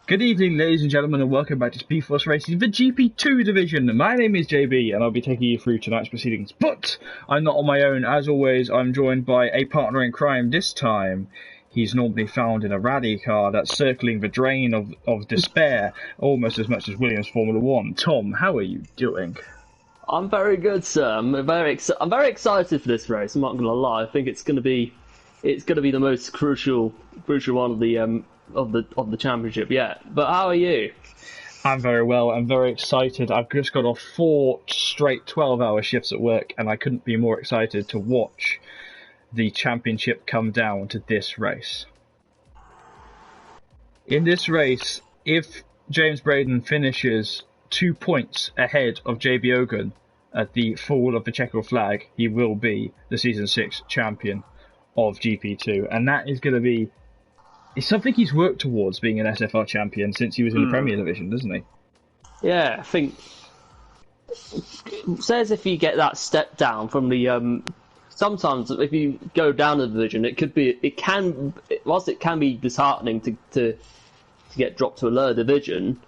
Good evening, ladies and gentlemen, and welcome back to SpeedForce Racing, the GP2 division. My name is JB, and I'll be taking you through tonight's proceedings. But I'm not on my own. As always, I'm joined by a partner in crime. This time, he's normally found in a rally car that's circling the drain of despair, almost as much as Williams Formula One. Tom, how are you doing? I'm very good, sir. I'm very excited for this race. I'm not going to lie. I think it's going to be the most crucial one of the championship yet. But how are you? I'm very well. I'm very excited. I've just got off 4 straight 12-hour shifts at work, and I couldn't be more excited to watch the championship come down to this race. In this race, if James Braden finishes 2 points ahead of JB Ogun at the fall of the Checo flag, he will be the Season 6 champion of GP2. And that is going to be... It's something he's worked towards, being an SFR champion, since he was in the Premier Division, doesn't he? Yeah, I think... It says if you get that step down from the... Sometimes if you go down the division, whilst it can be disheartening to get dropped to a lower division,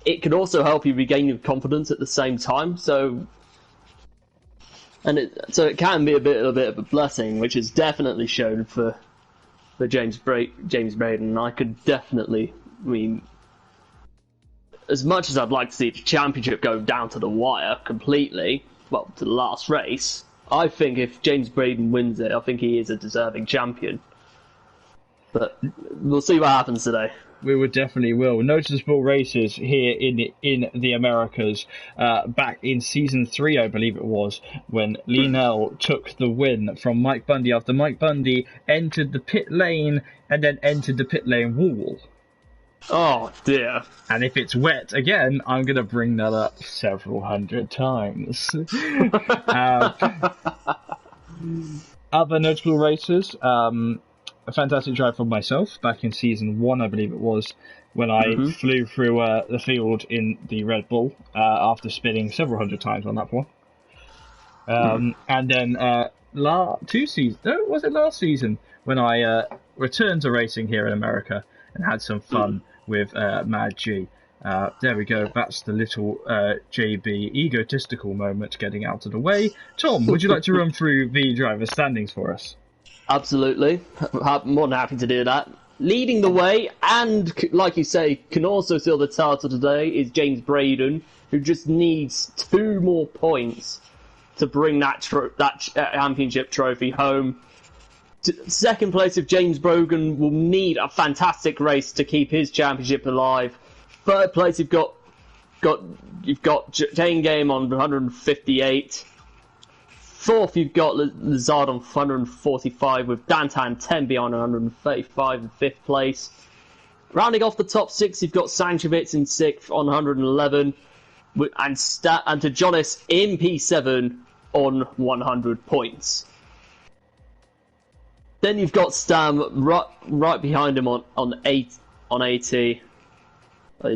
it can also help you regain your confidence at the same time. So it can be a bit of a blessing, which is definitely shown for James Braden. I could definitely, as much as I'd like to see the championship go down to the wire completely, well, to the last race, I think if James Braden wins it, I think he is a deserving champion. But we'll see what happens today. We would definitely will. Noticeable races here in the Americas. Back in Season 3, I believe it was, when Linnell took the win from Mike Bundy after Mike Bundy entered the pit lane and then entered the pit lane wall. Oh, dear. And if it's wet again, I'm going to bring that up several hundred times. Other notable races... a fantastic drive from myself back in Season 1, I believe it was, when I flew through the field in the Red Bull after spinning several hundred times on that one. And then last season when I returned to racing here in America and had some fun with Mad G. There we go, that's the little JB egotistical moment getting out of the way. Tom, would you like to run through the driver's standings for us? Absolutely. I'm more than happy to do that. Leading the way, and like you say, can also seal the title today, is James Braden, who just needs 2 more points to bring that championship trophy home. Second place of James Brogan will need a fantastic race to keep his championship alive. Third place, you've got Jane Game on 158. Fourth, you've got Lazard on 145, with Dantan 10 beyond 135 in 5th place. Rounding off the top 6, you've got Sanchevitz in 6th on 111, and Tejonis in P7 on 100 points. Then you've got Stam right behind him on 80 in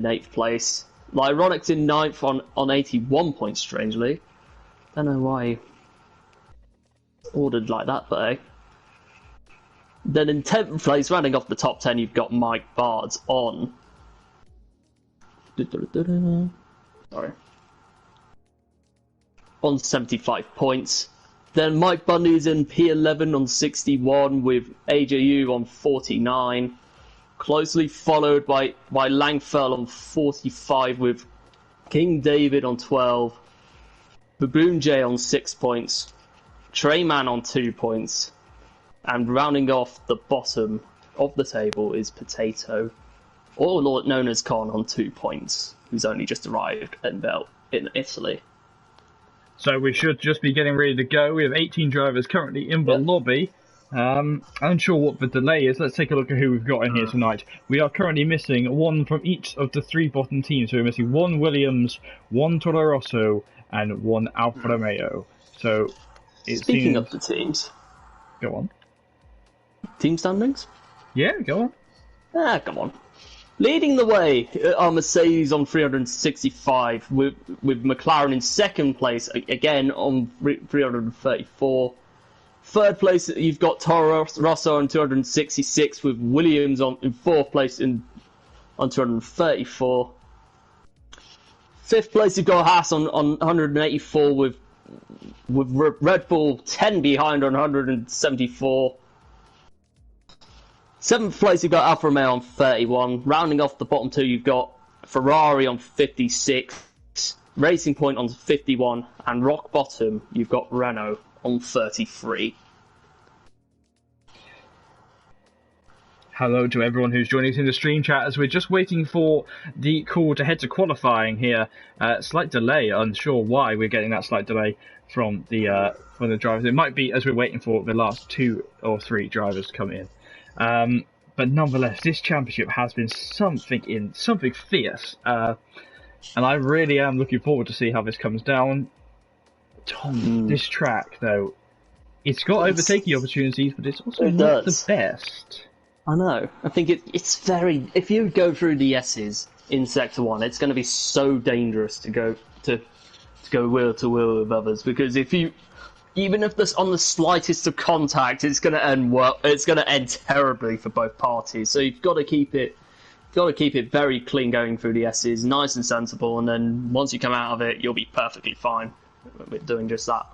8th place. Lyronix in 9th on 81 points, strangely. Don't know why ordered like that, but then in 10th place, rounding off the top 10, you've got Mike Bards on 75 points. Then Mike Bundy's in P11 on 61, with AJU on 49, closely followed by Langfell on 45, with King David on 12, Baboon J on 6 points, Treyman on 2 points, and rounding off the bottom of the table is Potato, or known as Con, on 2 points, who's only just arrived in Italy. So we should just be getting ready to go. We have 18 drivers currently in the lobby. Unsure what the delay is. Let's take a look at who we've got in here tonight. We are currently missing 1 from each of the 3 bottom teams. So we're missing 1 Williams, 1 Toro Rosso, and 1 Alfa Romeo. So Speaking of the teams, go on. Team standings? Yeah, go on. Come on. Leading the way are Mercedes on 365, with McLaren in 2nd place, again on 334. 3rd place, you've got Toro Rosso on 266, with Williams in 4th place in on 234. Fifth place, you've got Haas on 184 with Red Bull 10 behind on 174. Seventh place, you've got Alfa Romeo on 31. Rounding off the bottom two, you've got Ferrari on 56, Racing Point on 51, and rock bottom, you've got Renault on 33. Hello to everyone who's joining us in the stream chat as we're just waiting for the call to head to qualifying here. Slight delay, unsure why we're getting that slight delay from the drivers. It might be as we're waiting for the last 2 or 3 drivers to come in. But nonetheless, this championship has been something fierce. And I really am looking forward to see how this comes down. Tom, this track, though, it's got overtaking opportunities, but it's also not the best. I know. I think it's very... If you go through the S's in Sector 1, it's going to be so dangerous to go wheel to wheel with others, because if you... Even if this on the slightest of contact, it's going to end well. It's going to end terribly for both parties. So you've got to keep it very clean going through the S's, nice and sensible, and then once you come out of it, you'll be perfectly fine with doing just that.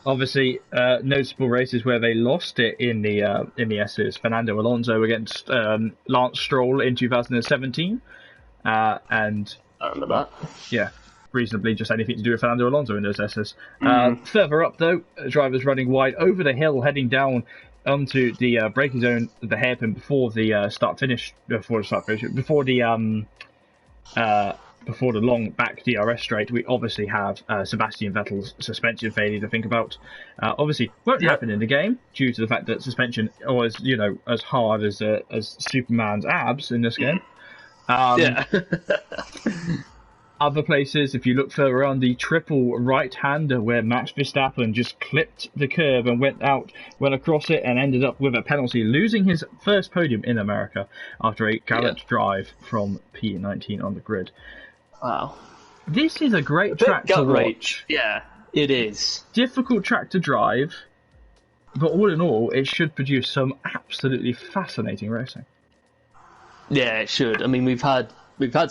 Obviously, noticeable races where they lost it in the S's. Fernando Alonso against Lance Stroll in 2017, and I remember that. Yeah, reasonably just anything to do with Fernando Alonso in those S's. Further up, though, drivers running wide over the hill, heading down onto the braking zone, the hairpin before the before the long back DRS straight. We obviously have Sebastian Vettel's suspension failure to think about. Obviously, won't happen in the game due to the fact that suspension was, as hard as Superman's abs in this game. Other places, if you look further on, the triple right-hander where Max Verstappen just clipped the curb and went across it and ended up with a penalty, losing his first podium in America after a gallant drive from P19 on the grid. Wow. This is a great track to watch. Yeah, it is. Difficult track to drive, but all in all, it should produce some absolutely fascinating racing. Yeah, it should. I mean, we've had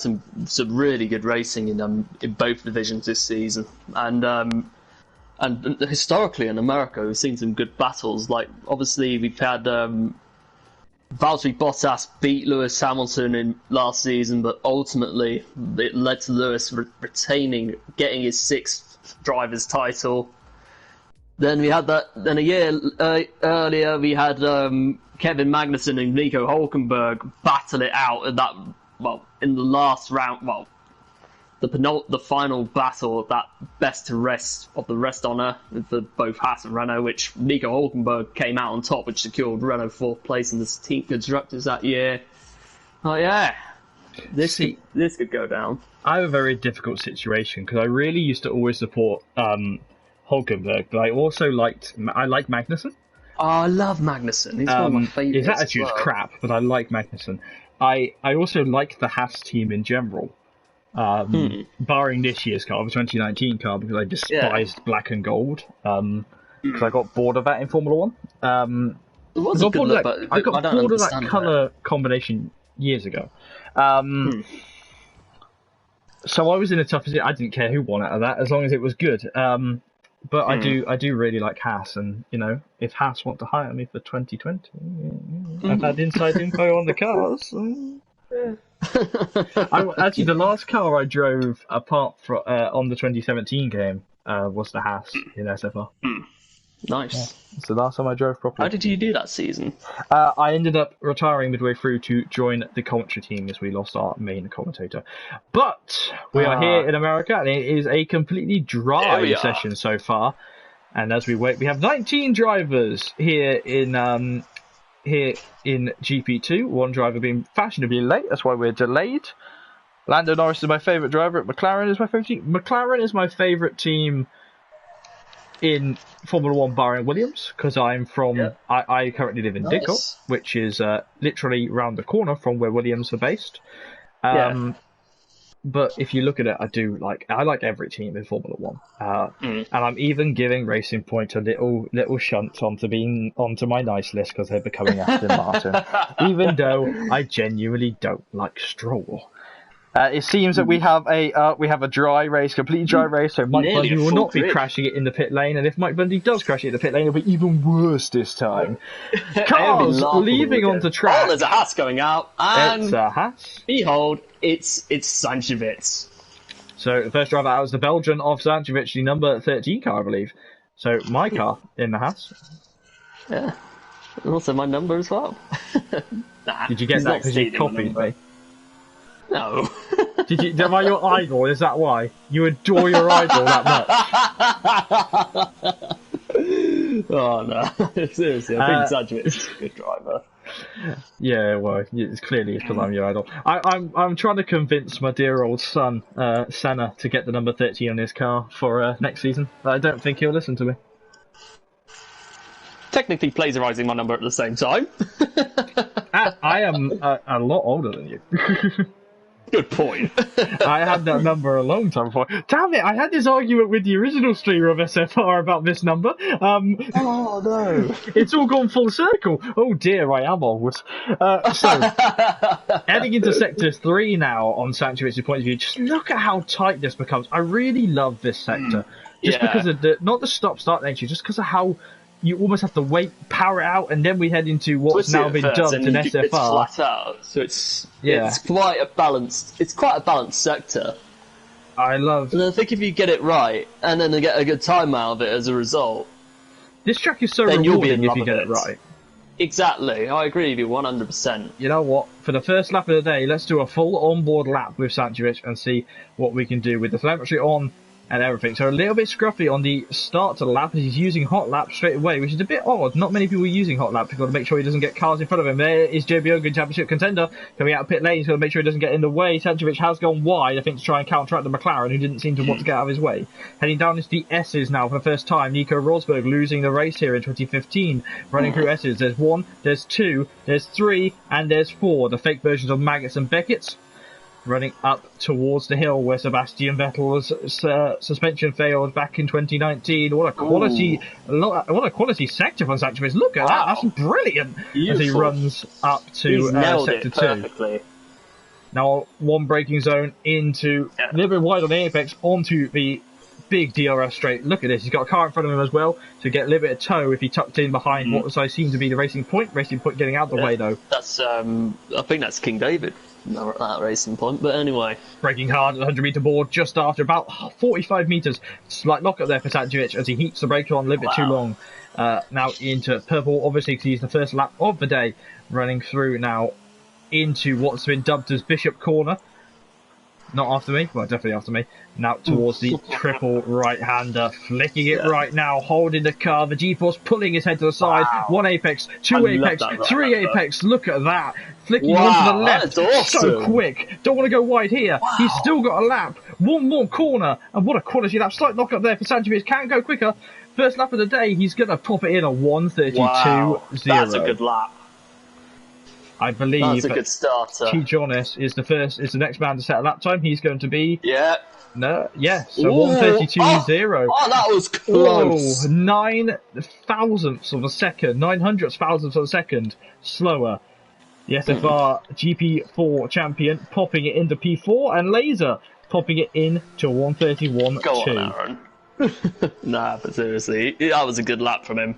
some really good racing in both divisions this season, and historically in America we've seen some good battles. Like obviously we've had Valtteri Bottas beat Lewis Hamilton in last season, but ultimately it led to Lewis getting his 6th driver's title. Then we had that. Then a year earlier we had Kevin Magnussen and Nico Hulkenberg battle it out in that. Well, in the last round, the final battle of that best to rest of the rest honour for both Haas and Renault, which Nico Hulkenberg came out on top, which secured Renault 4th place in the team constructors that year. Oh yeah, this could go down. I have a very difficult situation because I really used to always support Hulkenberg, but I also like Magnussen. Oh, I love Magnussen. He's one of my favourites. His attitude's crap, but I like Magnussen. I also like the Haas team in general, barring this year's car, the 2019 car, because I despised black and gold, because I got bored of that in Formula 1. I got bored of that colour combination years ago. So I was in a tough position. I didn't care who won out of that, as long as it was good. But I do really like Haas, and if Haas want to hire me for 2020, I've had inside info on the cars. Actually, the last car I drove apart from on the 2017 game was the Haas in SFR. Nice. Yeah. It's the last time I drove properly. How did you do that season? I ended up retiring midway through to join the commentary team as we lost our main commentator. But we are here in America, and it is a completely dry session so far. And as we wait, we have 19 drivers here in GP2. One driver being fashionably late, that's why we're delayed. Lando Norris is my favourite driver. McLaren is my favourite team. McLaren is my favourite team in Formula 1 barring Williams, because I'm from I currently live in Didcot, which is literally round the corner from where Williams are based. but if you look at it, I like every team in Formula One, and I'm even giving Racing Point a little shunt onto my nice list because they're becoming Aston Martin, even though I genuinely don't like Stroll. It seems that we have a dry race, completely dry race, so Mike Bundy will not be crashing it in the pit lane, and if Mike Bundy does crash it in the pit lane, it'll be even worse this time. Cars leaving onto track. Oh, there's a Haas going out, and it's a Haas. Behold, it's Sanchevitz. So the first driver out was the Belgian of Sanchevitz, the number 13 car, I believe. So my car in the Haas. Yeah, and also my number as well. Did you get that because you copied me? No. Am I your idol? Is that why? You adore your idol that much? Oh no. Seriously, I think Sanchevitz is a good driver. Yeah, well, it's clearly because I'm your idol. I'm trying to convince my dear old son, Senna, to get the number 13 on his car for next season. But I don't think he'll listen to me. Technically plagiarising my number at the same time. I am a lot older than you. Good point. I had that number a long time before. Damn it, I had this argument with the original streamer of SFR about this number. Oh no. It's all gone full circle. Oh dear, I am old. So, heading into Sector 3 now on Sanchevitz's point of view, just look at how tight this becomes. I really love this sector. Just because of not the stop-start nature, just because of how you almost have to wait, power it out, and then we head into what's now been dubbed an SFR. It's flat out, so it's quite a balanced. It's quite a balanced sector. And I think if you get it right, and then get a good time out of it as a result, this track is so rewarding if you get it right. Exactly, I agree with you 100%. You know what? For the first lap of the day, let's do a full onboard lap with Sanchevitz and see what we can do with the telemetry on and everything. So a little bit scruffy on the start to the lap as he's using hot lap straight away, which is a bit odd. Not many people are using hot lap. He's got to make sure he doesn't get cars in front of him. There is JB Ogun, championship contender, coming out of pit lane. He's got to make sure he doesn't get in the way. Sanchevitz has gone wide, I think, to try and counteract the McLaren, who didn't seem to want to get out of his way. Heading down into the S's now for the first time. Nico Rosberg losing the race here in 2015. Running through S's. There's 1, there's 2, there's 3, and there's 4. The fake versions of Maggotts and Beckett's. Running up towards the hill where Sebastian Vettel's suspension failed back in 2019. What a quality sector from Sanchevitz. Look at that, that's brilliant. Beautiful. As he runs up to sector 2. Now one braking zone into a little bit wide on the apex onto the big DRS straight. Look at this, he's got a car in front of him as well to get a little bit of tow if he tucked in behind what I seem to be the Racing Point. Racing Point getting out the way though. That's I think that's King David. Not at that Racing Point, but anyway. Braking hard at the 100-metre board just after about 45 metres. Slight lock-up there for Sanchevitz as he heats the brake on a little bit too long. Now into purple, obviously, because he's the first lap of the day. Running through now into what's been dubbed as Bishop Corner. Not after me, well, definitely after me. Now towards the triple right-hander, flicking it right now, holding the car, the G-force pulling his head to the side. 1 apex, 2 apex, 3 apex, look at that. Flicking onto the left, awesome. So quick. Don't want to go wide here. He's still got a lap. 1 more corner, and what a quality lap. Slight knock up there for Sanchevitz, can't go quicker. First lap of the day, he's going to pop it in a 1:32.0. That's a good lap. I believe that's a good starter. T. Jonas is the next man to set a lap time. He's going to be so 1:32.0. Oh, that was close. 9 thousandths of a second, 900 thousandths of a second slower. The SFR GP4 champion popping it into P4 and Laser popping it into 1:31.2. Go on, Aaron. Nah, but seriously, that was a good lap from him.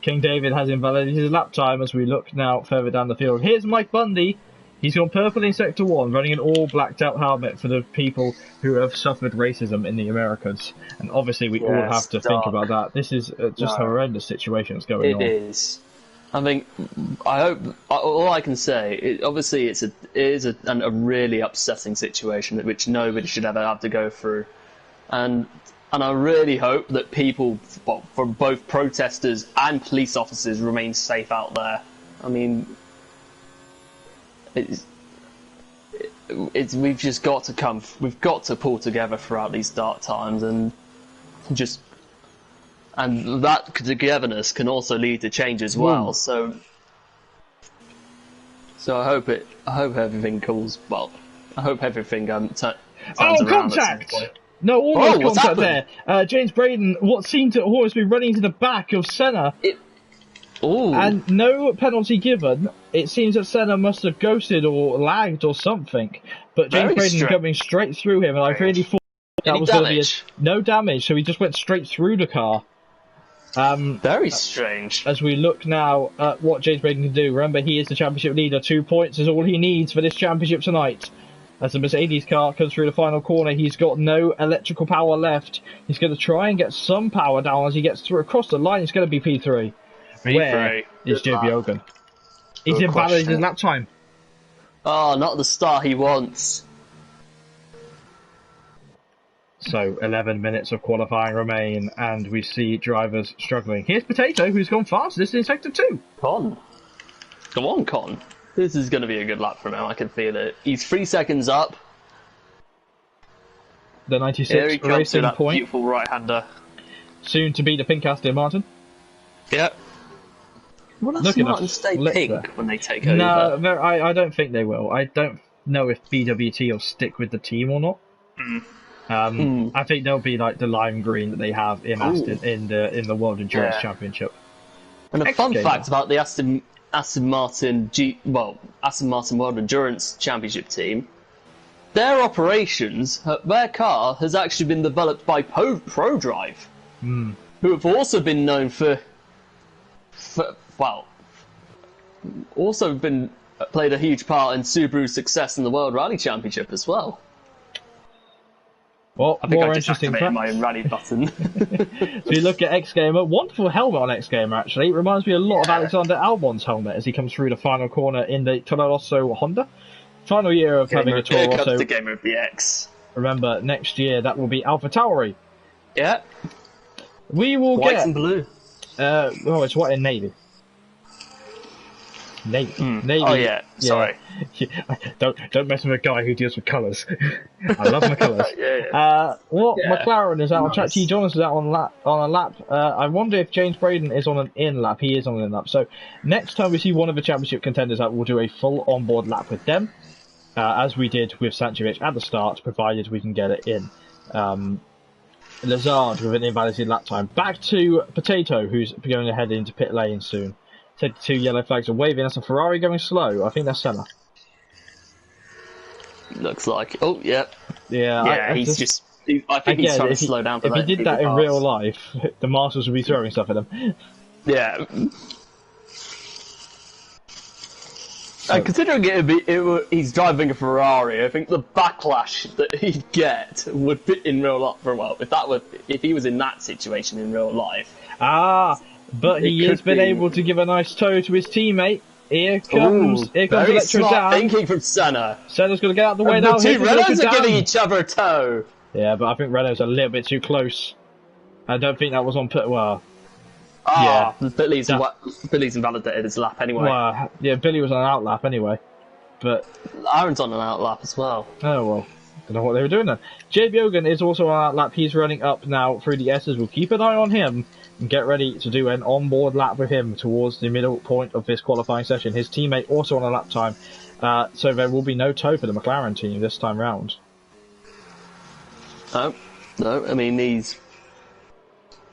King David has invalidated his lap time as we look now further down the field. Here's Mike Bundy. He's gone purple in Sector 1, running an all blacked out helmet for the people who have suffered racism in the Americas. And obviously we all have to think about that. This is just a horrendous situation that's going on. It is. I mean, I hope, all I can say, obviously it is a really upsetting situation which nobody should ever have to go through. And I really hope that people, from both protesters and police officers, remain safe out there. I mean, we've just got to we've got to pull together throughout these dark times, and that togetherness can also lead to change as well. So I hope everything goes well. I hope everything turns Oh, around contact! No, almost what's contact happened? there. James Braden, what seemed to almost be running to the back of Senna. And no penalty given. It seems that Senna must have ghosted or lagged or something. But James Braden coming straight through him, and I really thought that was going to be no damage, so he just went straight through the car. Very strange. As we look now at what James Braden can do, remember he is the championship leader. 2 points is all he needs for this championship tonight. As the Mercedes car comes through the final corner, he's got no electrical power left. He's going to try and get some power down as he gets through across the line. It's going to be P3. Where is JB Hogan? He's invalidated his lap time. Oh, not the start he wants. So 11 minutes of qualifying remain, and we see drivers struggling. Here's Potato, who's gone fast. This is in sector 2. Con. Go on, Con. This is going to be a good lap for him. I can feel it. He's 3 seconds up. The 96 racing point. Beautiful right-hander. Soon to be the pink Aston Martin. Yep. Will Aston Martin stay pink when they take over? No, I don't think they will. I don't know if BWT will stick with the team or not. I think they'll be like the lime green that they have in Aston in the World Endurance Championship. And a fun fact about the Aston Martin Aston Martin World Endurance Championship team, their operations, their car has actually been developed by ProDrive, who have also been known played a huge part in Subaru's success in the World Rally Championship as well. Well, I think more I just interesting activated my rally button. So you look at X Gamer, wonderful helmet on X Gamer actually. It reminds me a lot of Alexander Albon's helmet as he comes through the final corner in the Toro Rosso Honda. Final year of having a Toro Rosso. The Gamer of the X. Remember, next year that will be Alpha Tauri. Yeah. We will White get. and blue. It's white and navy. Navy. Oh yeah. Sorry. Don't mess with a guy who deals with colours. I love my colours. McLaren is out. Nice. Chat T. Jonas is out on a lap. I wonder if James Braden is on an in lap. He is on an in lap. So next time we see one of the championship contenders out, we'll do a full onboard lap with them, as we did with Sanchevich at the start, provided we can get it in. Lazard with an invalidated lap time. Back to Potato, who's going to head into pit lane soon. 2 yellow flags are waving. That's a Ferrari going slow. I think that's Senna. Looks like. Oh, yeah. Yeah. I think he's trying to slow down. If he did that in real life, the marshals would be throwing stuff at him. Yeah. And considering he's driving a Ferrari, I think the backlash that he'd get would fit in real life for a while. If he was in that situation in real life. But he has been able to give a nice tow to his teammate. Here comes Electro Dan. Thinking from Senna. Senna's going to get out of the way now. The two Renaults are giving each other a tow. Yeah, but I think Renault's a little bit too close. I don't think that was on pit. Billy's invalidated his lap anyway. Well, yeah, Billy was on an out lap anyway. But Aaron's on an out lap as well. Oh well. Don't know what they were doing then. JB Hogan is also on that lap. He's running up now through the S's. We'll keep an eye on him and get ready to do an onboard lap with him towards the middle point of this qualifying session. His teammate also on a lap time. So there will be no tow for the McLaren team this time round. No, I mean he's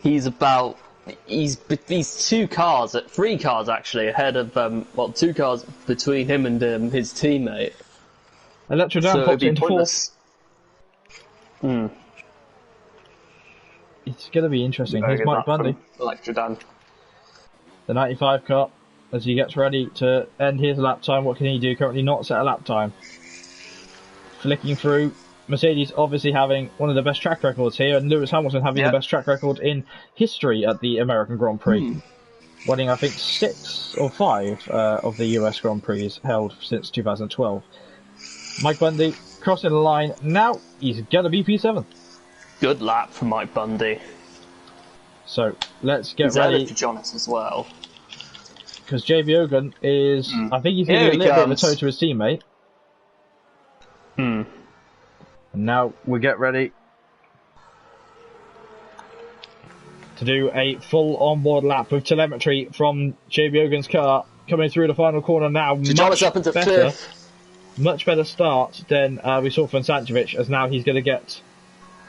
these 3 cars actually ahead of 2 cars between him and his teammate. Electro Dan pops into 4th. It's going to be interesting. Here's Mike Bundy. Electro Dan. The 95 car, as he gets ready to end his lap time. What can he do? Currently not set a lap time. Flicking through. Mercedes obviously having one of the best track records here, and Lewis Hamilton having the best track record in history at the American Grand Prix. Winning, I think, 6 or 5 of the US Grand Prix held since 2012. Mike Bundy crossing the line. Now he's going to be P7. Good lap for Mike Bundy. So let's get ready. For Jonas as well. Because JB Hogan is, I think he's going to get a little bit of a tow to his teammate. And now we get ready to do a full onboard lap with telemetry from JB Hogan's car coming through the final corner now. Jonas up into 5th. much better start than we saw from Santovic, as now he's going to get...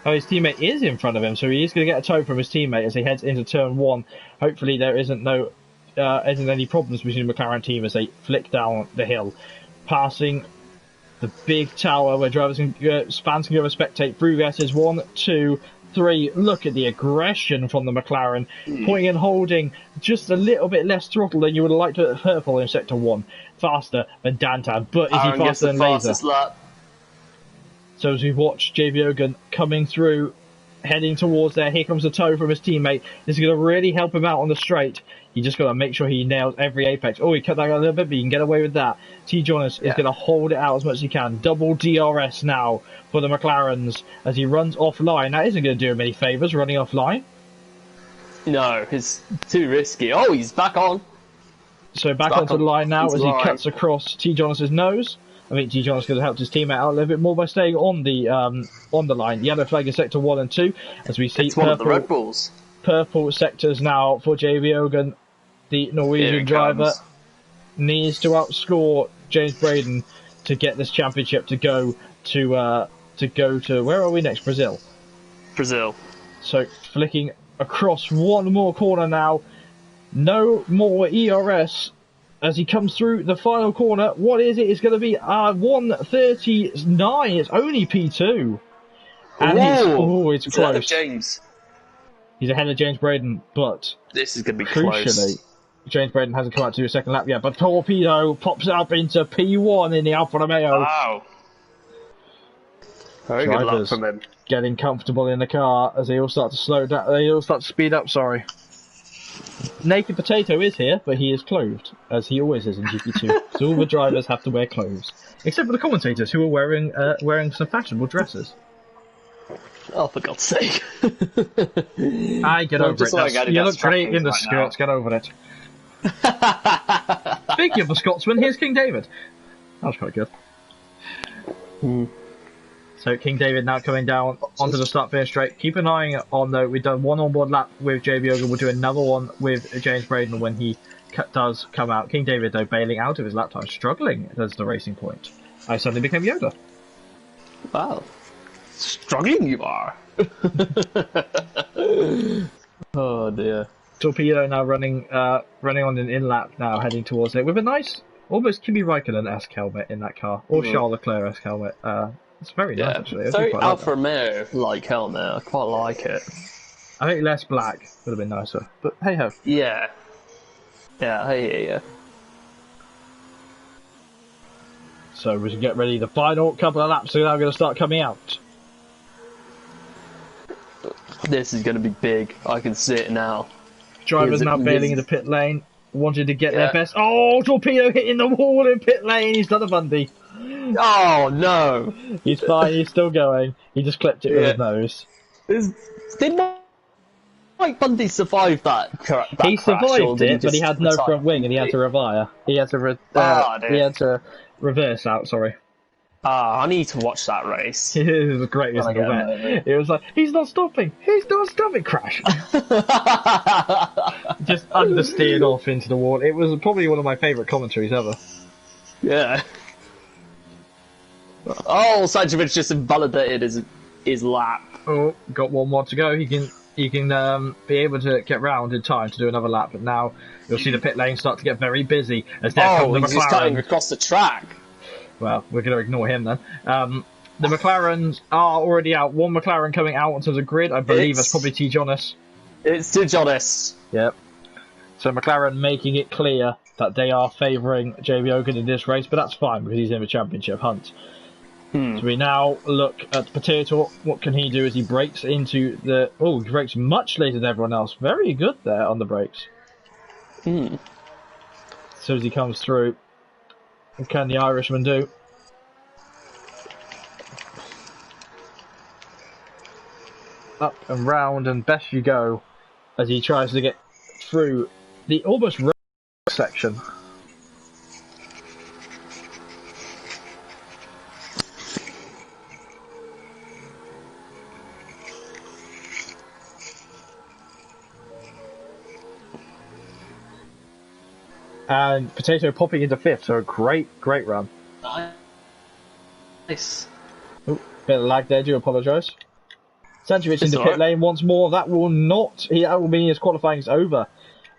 Oh, his teammate is in front of him, so he is going to get a tow from his teammate as he heads into turn 1. Hopefully there isn't any problems between the McLaren team as they flick down the hill, passing the big tower where drivers and fans can go and spectate through gases. 1, 2, 3. Look at the aggression from the McLaren, pointing and holding just a little bit less throttle than you would have liked at purple in sector 1. Faster than Dantan, but is he faster than Laser? So as we watch JB Ogan coming through, heading towards there, here comes the tow from his teammate. This is going to really help him out on the straight. You just got to make sure he nails every apex. Oh, he cut that a little bit, but you can get away with that. T. Jonas is going to hold it out as much as he can. Double DRS now for the McLarens as he runs offline. That isn't going to do him any favours, running offline. No, it's too risky. Oh, he's back on. So back onto the line now as he cuts across T. Jonas's nose. I think T. Jonas could have helped his teammate out a little bit more by staying on the line. Yellow flag in sector 1 and 2 as we see it's one of the Red Bulls. Purple sectors now for JB Ogan. The Norwegian driver needs to outscore James Braden to get this championship to go to where are we next? Brazil. So flicking across one more corner now. No more ERS. As he comes through the final corner, what is it? It's going to be 1:39. It's only P2. And it's close. Ahead of James. He's ahead of James Braden, but this is going to be crucially, close. James Braden hasn't come out to do a second lap yet, but Torpedo pops up into P1 in the Alfa Romeo. Wow. Very good luck from him. Getting comfortable in the car as they all start to slow down. They all start to speed up, sorry. Naked Potato is here, but he is clothed, as he always is in GP2. So all the drivers have to wear clothes, except for the commentators who are wearing some fashionable dresses. Oh, for God's sake! I get over it. You look great in the skirts. Get over it. Speaking of the Scotsman, here's King David. That was quite good. So King David now coming down onto the start-finish straight. Keep an eye on, though, we've done one onboard lap with JB Ogan. We'll do another one with James Braden when he does come out. King David, though, bailing out of his lap time, struggling as the racing point. I suddenly became Yoda. Wow. Struggling you are. Oh, dear. Torpedo now running on an in-lap now, heading towards it with a nice, almost Kimi Raikkonen-esque helmet in that car. Or Charles Leclerc-esque helmet. It's very nice, actually. Very Alfa Romeo-like helmet. I quite like it. I think less black would have been nicer, but hey ho. Yeah. Yeah, I hear you. So we should get ready. The final couple of laps are now going to start coming out. This is going to be big. I can see it now. Drivers now bailing into pit lane, wanted to get their best. Oh, Torpedo hitting the wall in pit lane. He's done a Bundy. Oh no! He's fine. He's still going. He just clipped it with his nose. Did Mike Bundy survive that he survived it, but he had no front wing and he had to revire. He had to reverse out. Sorry. I need to watch that race. It was great, isn't it? It was like, he's not stopping! Crash! Just understeered off into the wall. It was probably one of my favourite commentaries ever. Yeah. Oh, Sanchovic just invalidated his lap. Oh, got one more to go. He can be able to get round in time to do another lap, but now you'll see the pit lane start to get very busy as they're coming the McLaren. He's just cutting across the track. Well, we're going to ignore him then. The McLarens are already out. One McLaren coming out onto the grid. I believe that's probably T. Jonas. It's T. Jonas. Yep. So McLaren making it clear that they are favouring JB Ogan in this race, but that's fine because he's in the championship hunt. So we now look at Potato. What can he do as he brakes into the... Oh, he brakes much later than everyone else. Very good there on the brakes. So as he comes through, what can the Irishman do? Up and round and best you go as he tries to get through the almost section. And Potato popping into fifth, so a great run. Nice. Ooh, bit of lag there, do apologise. Sanchovic into pit lane once more. That will mean his qualifying is over.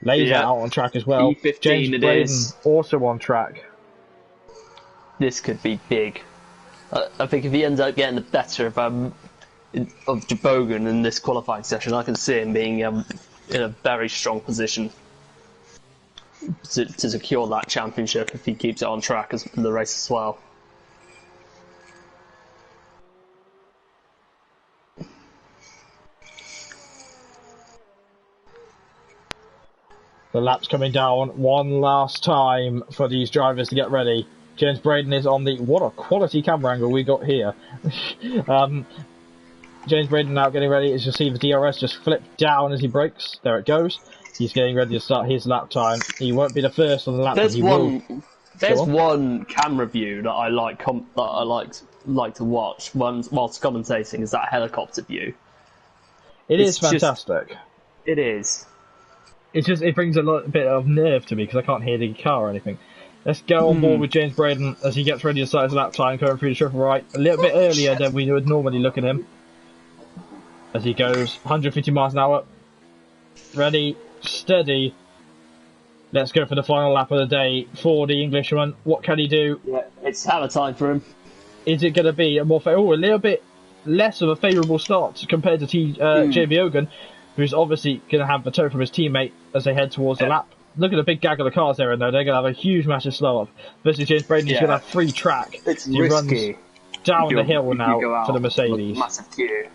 Laser out on track as well. P15 James Braden also on track. This could be big. I think if he ends up getting the better of Bogan in this qualifying session, I can see him being in a very strong position to secure that championship if he keeps it on track in the race as well. The lap's coming down one last time for these drivers to get ready. James Braden is on the... What a quality camera angle we got here. James Braden now getting ready. As you see, the DRS just flipped down as he brakes. There it goes. He's getting ready to start his lap time. He won't be the first on the lap. There's one camera view that I like to watch whilst commentating. Is that helicopter view? It's fantastic. It is. It brings a bit of nerve to me because I can't hear the car or anything. Let's go on board with James Braden as he gets ready to start his lap time, going through the triple right a little bit earlier than we would normally look at him. As he goes 150 miles an hour. Ready, steady. Let's go for the final lap of the day for the Englishman. What can he do? Yeah, it's hammer time for him. Is it going to be a little bit less of a favourable start compared to JB Ogan, who's obviously going to have the tow from his teammate as they head towards the lap. Look at the big gaggle of cars there, and they're going to have a huge, massive slow up. Versus James Braden, he's going to have free track. It's he risky. Runs down the hill now for the Mercedes. Massive queue.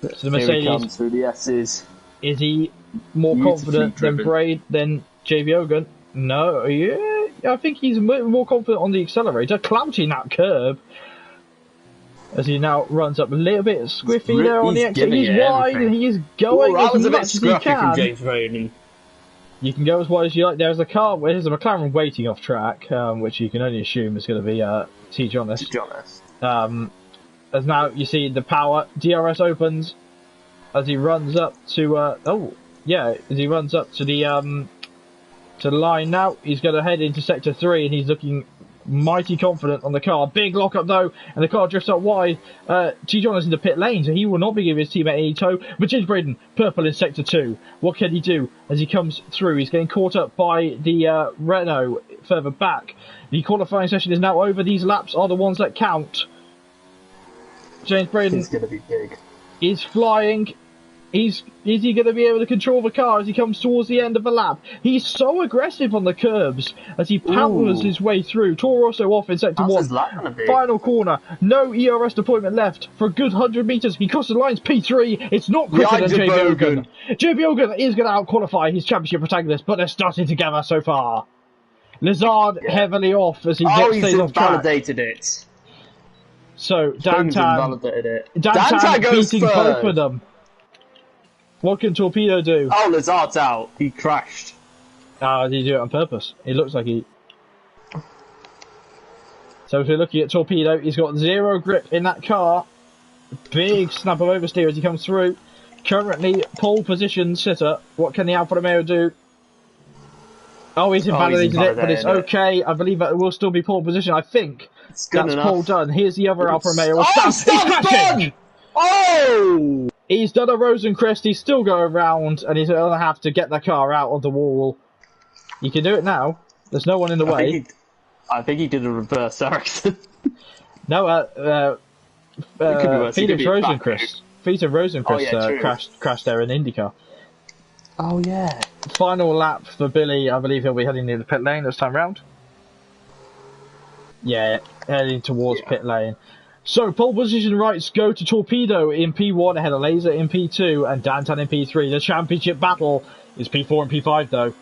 So the Mercedes comes through the S's. Is he more confident than JB Ogan? No, yeah, I think he's more confident on the accelerator, clouting that curb. As he now runs up a little bit squiffy there on the exit. He's wide and he is going as much as he can. From James Braden. You can go as wide as you like. There's a McLaren waiting off track, which you can only assume is going to be T. Jonas. As now you see the power, DRS opens as he runs up to as he runs up to the line now. He's going to head into sector 3 and he's looking mighty confident on the car. Big lockup though, and the car drifts up wide. T. John is in the pit lane, so he will not be giving his teammate any tow. But James Braden, purple in sector 2. What can he do as he comes through? He's getting caught up by the Renault further back. The qualifying session is now over. These laps are the ones that count. James Braden is going to be big. Is flying. Is he going to be able to control the car as he comes towards the end of the lap? He's so aggressive on the curbs as he powers his way through. Toro Rosso off in sector 1. Final corner. No ERS deployment left for a good 100 metres. He crosses the lines. P3. It's not quicker than JB Ogan. JB Ogan is going to out-qualify his championship protagonist, but they're starting together so far. Lazard heavily off as he stays off track. Invalidated it. So, Dantan goes beating both of them. What can Torpedo do? Oh, Lazard's out. He crashed. Did he do it on purpose? It looks like he... So if we're looking at Torpedo, he's got 0 grip in that car. Big snap of oversteer as he comes through. Currently, pole position sitter. What can the Alfa Romeo do? Oh, he's invalidated it, but it's okay. I believe that it will still be pole position. I think that's pole done. Here's the other Alfa Romeo. He's crashing! Oh! He's done a Rosencrest, he's still going around, and he's going to have to get the car out of the wall. You can do it now. There's no one in the way. I think he did a reverse Ericsson. No, Felix Rosencrest. Peter Rosencrest crashed there in IndyCar. Oh, yeah. Final lap for Billy. I believe he'll be heading near the pit lane this time round. Yeah, heading towards pit lane. So, pole position rights go to Torpedo in P1 ahead of Laser in P2 and Dantan in P3. The championship battle is P4 and P5 though.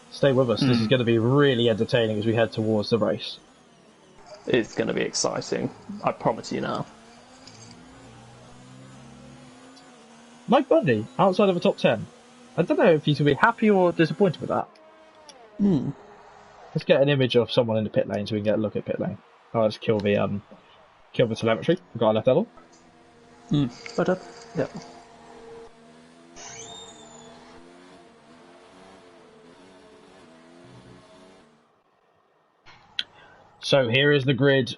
Stay with us. This is going to be really entertaining as we head towards the race. It's going to be exciting. I promise you now. Mike Bundy, outside of the top 10. I don't know if he's going to be happy or disappointed with that. Let's get an image of someone in the pit lane so we can get a look at pit lane. Oh, let's kill the telemetry. We've got our left elbow. Yep. So here is the grid.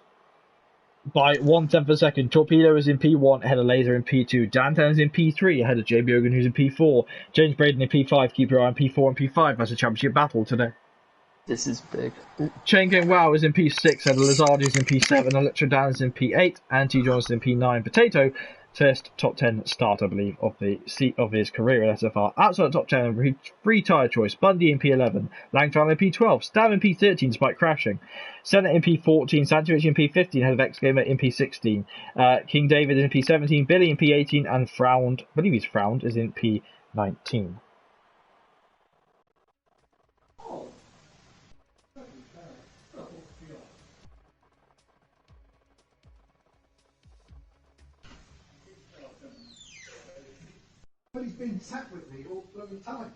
by 1/10 of a second. Torpedo is in P1, ahead of Laser in P2. Dantan is in P3, ahead of JB Ogan, who's in P4. James Braden in P5. Keep your eye on P4 and P5. That's a championship battle today. This is big. Chain Game Wow is in P6, ahead of Lazardi is in P7. Electro Dan is in P8, and T. Johnson in P9. Potato, first top 10 start, I believe, of his career at SFR. Outside the top 10, free tyre choice. Bundy in P11, Langfeld in P12, Stab in P13 despite crashing. Senate in P14, Santovich in P15, head of X-Gamer in P16. King David in P17, Billy in P18, and Frowned, I believe he's Frowned, is in P19. But he's been sat with me all the time.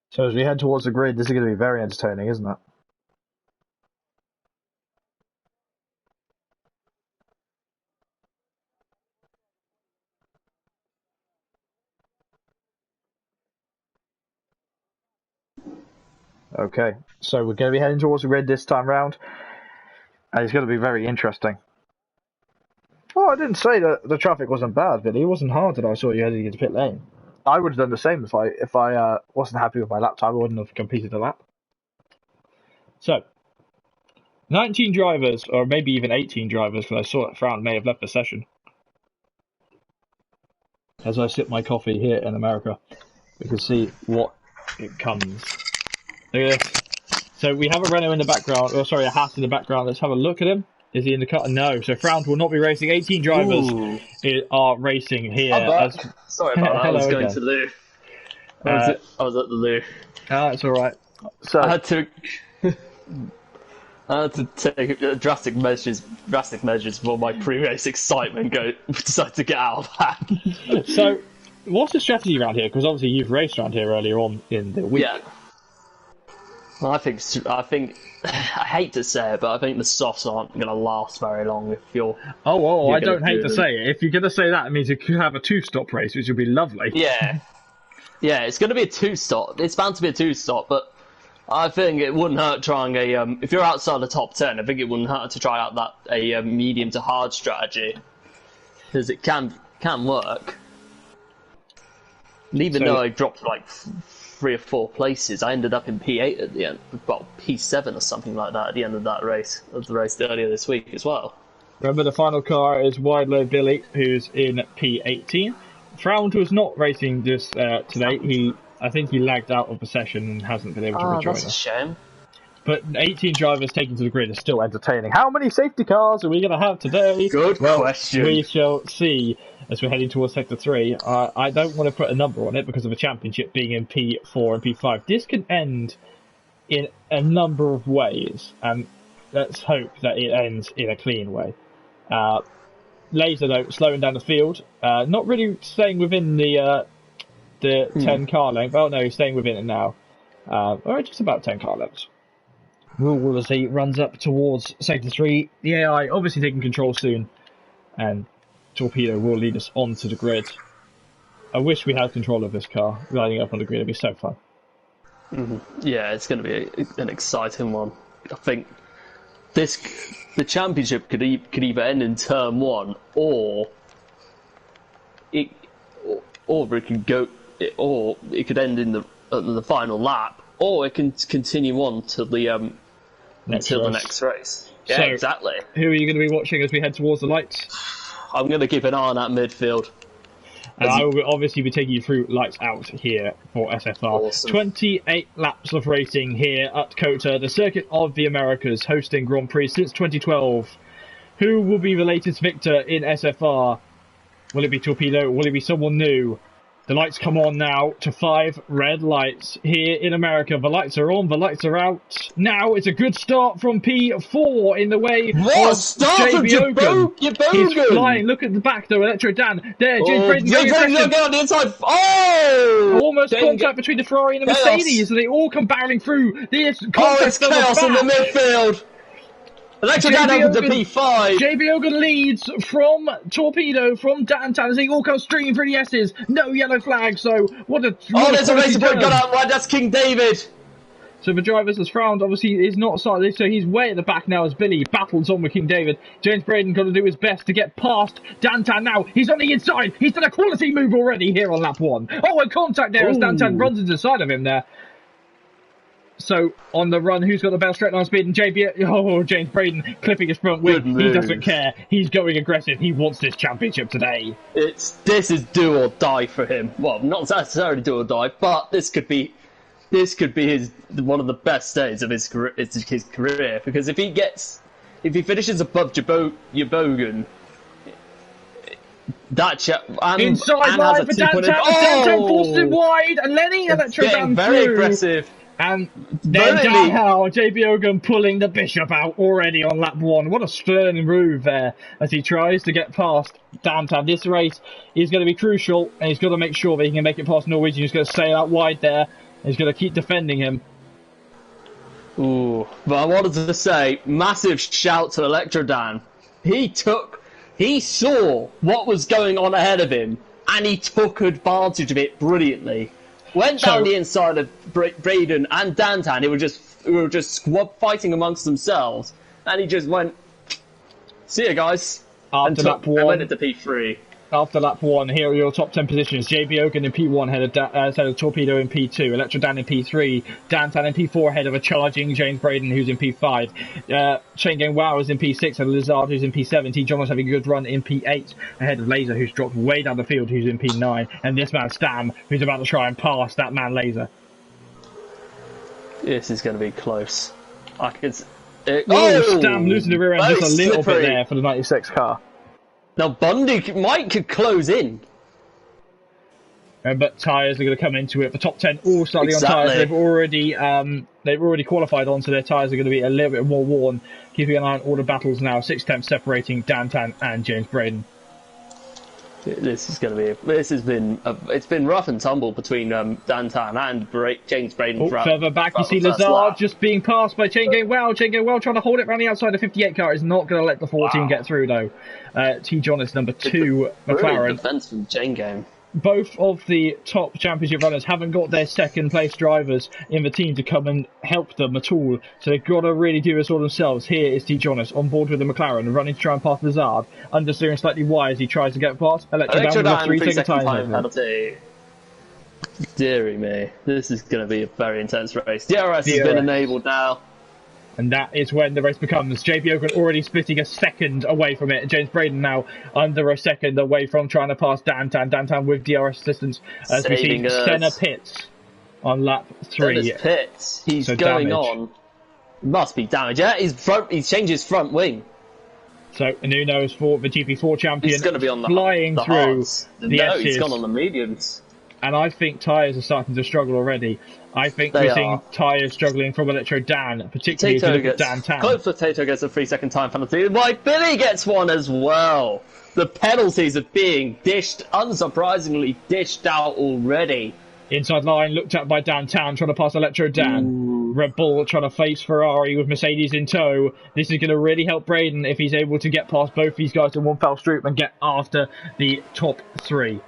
So as we head towards the grid, this is going to be very entertaining, isn't it? Okay, so we're going to be heading towards the grid this time round, and it's going to be very interesting. Oh, I didn't say that the traffic wasn't bad, Billy. It wasn't hard that I saw you heading into pit lane. I would have done the same if I wasn't happy with my lap time. I wouldn't have completed the lap. So, 19 drivers, or maybe even 18 drivers, because I saw that Frown may have left the session. As I sip my coffee here in America, we can see what it comes. Look at this. So we have a Renault in the background, or sorry, a Haas in the background. Let's have a look at him. Is he in the car? No. So Frown will not be racing. 18 drivers are racing here. Sorry about that. I was going to the loo. I was at the loo. It's all right. So I had to take drastic measures for my pre-race excitement. Decide to get out of that. So, what's the strategy around here? Because obviously you've raced around here earlier on in the week. Yeah. Well, I think I hate to say it, but I think the softs aren't going to last very long if you're. Oh, I don't hate to say it. If you're going to say that, it means you could have a 2-stop race, which would be lovely. Yeah, it's going to be a 2-stop. It's bound to be a 2-stop, but I think it wouldn't hurt trying if you're outside the top 10, I think it wouldn't hurt to try out a medium to hard strategy, because it can work. And even though I dropped like 3 or 4 places, I ended up in P8 at the end, well, P7 or something like that at the end of the race earlier this week as well. Remember, the final car is Wide Load Billy, who's in P18. Frown was not racing this today. I think he lagged out of the session and hasn't been able to rejoin us. That's a shame. But 18 drivers taken to the grid is still entertaining. How many safety cars are we going to have today? Good question. We shall see as we're heading towards Sector 3. I don't want to put a number on it because of the championship being in P4 and P5. This can end in a number of ways, and let's hope that it ends in a clean way. Laser, though, slowing down the field. Not really staying within the 10 car length. Oh, no, he's staying within it now. Or just about 10 car lengths. Will as he runs up towards Sector 3. The AI obviously taking control soon, and Torpedo will lead us onto the grid. I wish we had control of this car, riding up on the grid. It'd be so fun. Yeah, it's going to be an exciting one. I think the championship could either end in turn 1, or it could end in the final lap, or it can continue on to the the next race. Yeah, so, exactly. Who are you going to be watching as we head towards the lights? I'm going to keep an eye on that midfield. And I will obviously be taking you through lights out here for SFR. Awesome. 28 laps of racing here at COTA, the Circuit of the Americas, hosting Grand Prix since 2012. Who will be the latest victor in SFR? Will it be Torpedo? Will it be someone new? The lights come on now to 5 red lights here in America. The lights are on, the lights are out. Now it's a good start from P4 in the way what? of Start from JB Ogan. He's flying. Look at the back though, Electro Dan. There, James Braden going on the inside. Oh! Almost contact between the Ferrari and the Mercedes, and they all come barreling through. This it's chaos in the midfield. Electrodan over the P5. JB Hogan leads from Torpedo, from Dantan, as they all come streaming through the S's. No yellow flag, so what a... There's a racer point got out wide. That's King David. So the drivers has found, obviously, is not side, so he's way at the back now as Billy battles on with King David. James Braden got to do his best to get past Dantan now. He's on the inside. He's done a quality move already here on lap 1. Oh, and contact there as Dantan runs into the side of him there. So, on the run, who's got the better straight line speed? And James Braden clipping his front wing. He doesn't care. He's going aggressive. He wants this championship today. This is do or die for him. Well, not necessarily do or die, but this could be one of the best days of his career, because if he finishes above Yabogan, inside line for Dantan. Dantan forces it wide, and Lenny Electrodan very aggressive. And then JB Hogan pulling the Bishop out already on lap 1. What a stern move there as he tries to get past Dantan. This race is going to be crucial, and he's got to make sure that he can make it past Norwegian. He's going to sail out wide there. He's going to keep defending him. Ooh, but I wanted to say, massive shout to Electrodan. He saw what was going on ahead of him, and he took advantage of it brilliantly. Went down the inside of Braden and Dantan. They were just fighting amongst themselves, and he just went, "See ya, guys." After lap 1, went into P3. After lap 1, here are your top 10 positions. JB Hogan in P1 ahead of Torpedo in P2, Electrodan in P3, Dantan in P4 ahead of a charging James Braden who's in P5, Chain Gang Wow is in P6 and Lizard who's in P7, T. John was having a good run in P8 ahead of Laser who's dropped way down the field who's in P9, and this man Stam who's about to try and pass that man Laser. This is going to be close. Stam losing the rear end just a little bit there for the 96 car. Now Bundy could close in. But tyres are going to come into it. The top 10 all slightly on tyres. They've already qualified on, so their tyres are going to be a little bit more worn. Keeping an eye on all the battles now. 6 tenths separating Dantan and James Braden. This is going to be. It's been rough and tumble between Dantan and James Braden. Further back, you see Lazard just being passed by Chain Gang Wow. Chain Gang Wow trying to hold it around the outside. The 58 car is not going to let the 14 get through though. T. John is number 2. McLaren. Defense from Chain Gang. Both of the top championship runners haven't got their second place drivers in the team to come and help them at all, so they've got to really do this all themselves. Here is T. Jonas on board with the McLaren, running to try and pass Lazard, understeering slightly wide as he tries to get past. Electrodan with a 3-second time penalty. Deary me, this is going to be a very intense race. DRS has been enabled now. And that is when the race becomes JB Hogan already splitting a second away from it. James Braden now under a second away from trying to pass Dantan. Dantan with DRS assistance as we see Senna pits on lap 3. Pits. He's so going on. Must be damage. Yeah, he's changed his front wing. So Nuno is for the GP4 champion. He's going to be on flying the through hards. the S's. He's gone on the mediums. And I think tyres are starting to struggle already. I think we're seeing tyres struggling from Electrodan, particularly if you look at Dantan. Close Potato gets a 3-second time penalty. Why, Billy gets one as well. The penalties are being unsurprisingly dished out already. Inside line, looked at by Dantan, trying to pass Electrodan. Red Bull trying to face Ferrari with Mercedes in tow. This is going to really help Braden if he's able to get past both these guys in one fell swoop and get after the top 3.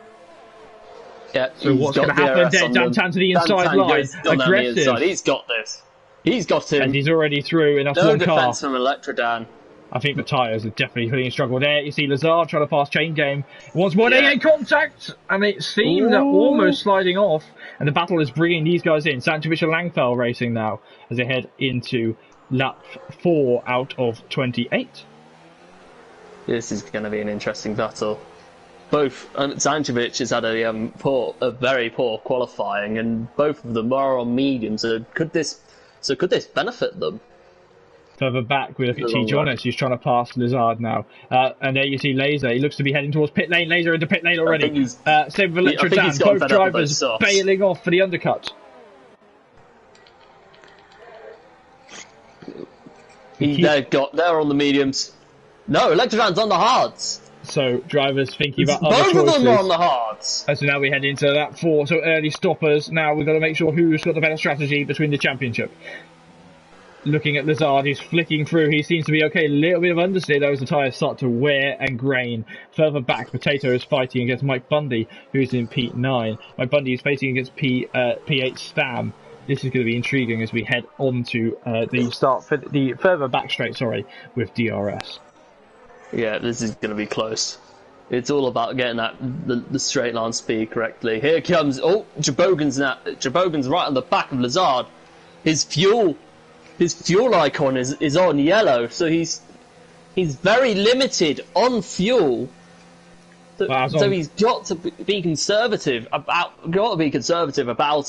Yeah, so what's going to happen there? Dantan to the inside line. Aggressive. He's got this. He's got him. And he's already through in a one car. No defence from Electrodan. I think the tyres are definitely putting in struggle there. You see Lazard trying to pass Chain Game. Once more, AA contact! And it seemed almost sliding off. And the battle is bringing these guys in. Sankovic and Langfell racing now as they head into lap 4 out of 28. This is going to be an interesting battle. Both Sankovic has had a very poor qualifying, and both of them are on mediums. So could this benefit them? Further back, we look at T. Jonas, who's trying to pass Lazard now. And there you see Laser. He looks to be heading towards pit lane. Laser into pit lane already. Same with Electrodan. Both drivers bailing off for the undercut. They're on the mediums. No, Electrodan's on the hards. So drivers thinking about other choices. Both of them are on the hards. So now we head into lap 4. So early stoppers. Now we've got to make sure who's got the better strategy between the championship. Looking at Lazard, he's flicking through. He seems to be okay. A little bit of understeer though as the tyres start to wear and grain. Further back, Potato is fighting against Mike Bundy, who's in P9. Mike Bundy is facing against P8 Stam. This is going to be intriguing as we head on to the further back straight, with DRS. Yeah, this is going to be close. It's all about getting the straight line speed correctly. Here comes Jabogan's right on the back of Lazard. His fuel icon is on yellow, so he's very limited on fuel. So he's got to be conservative about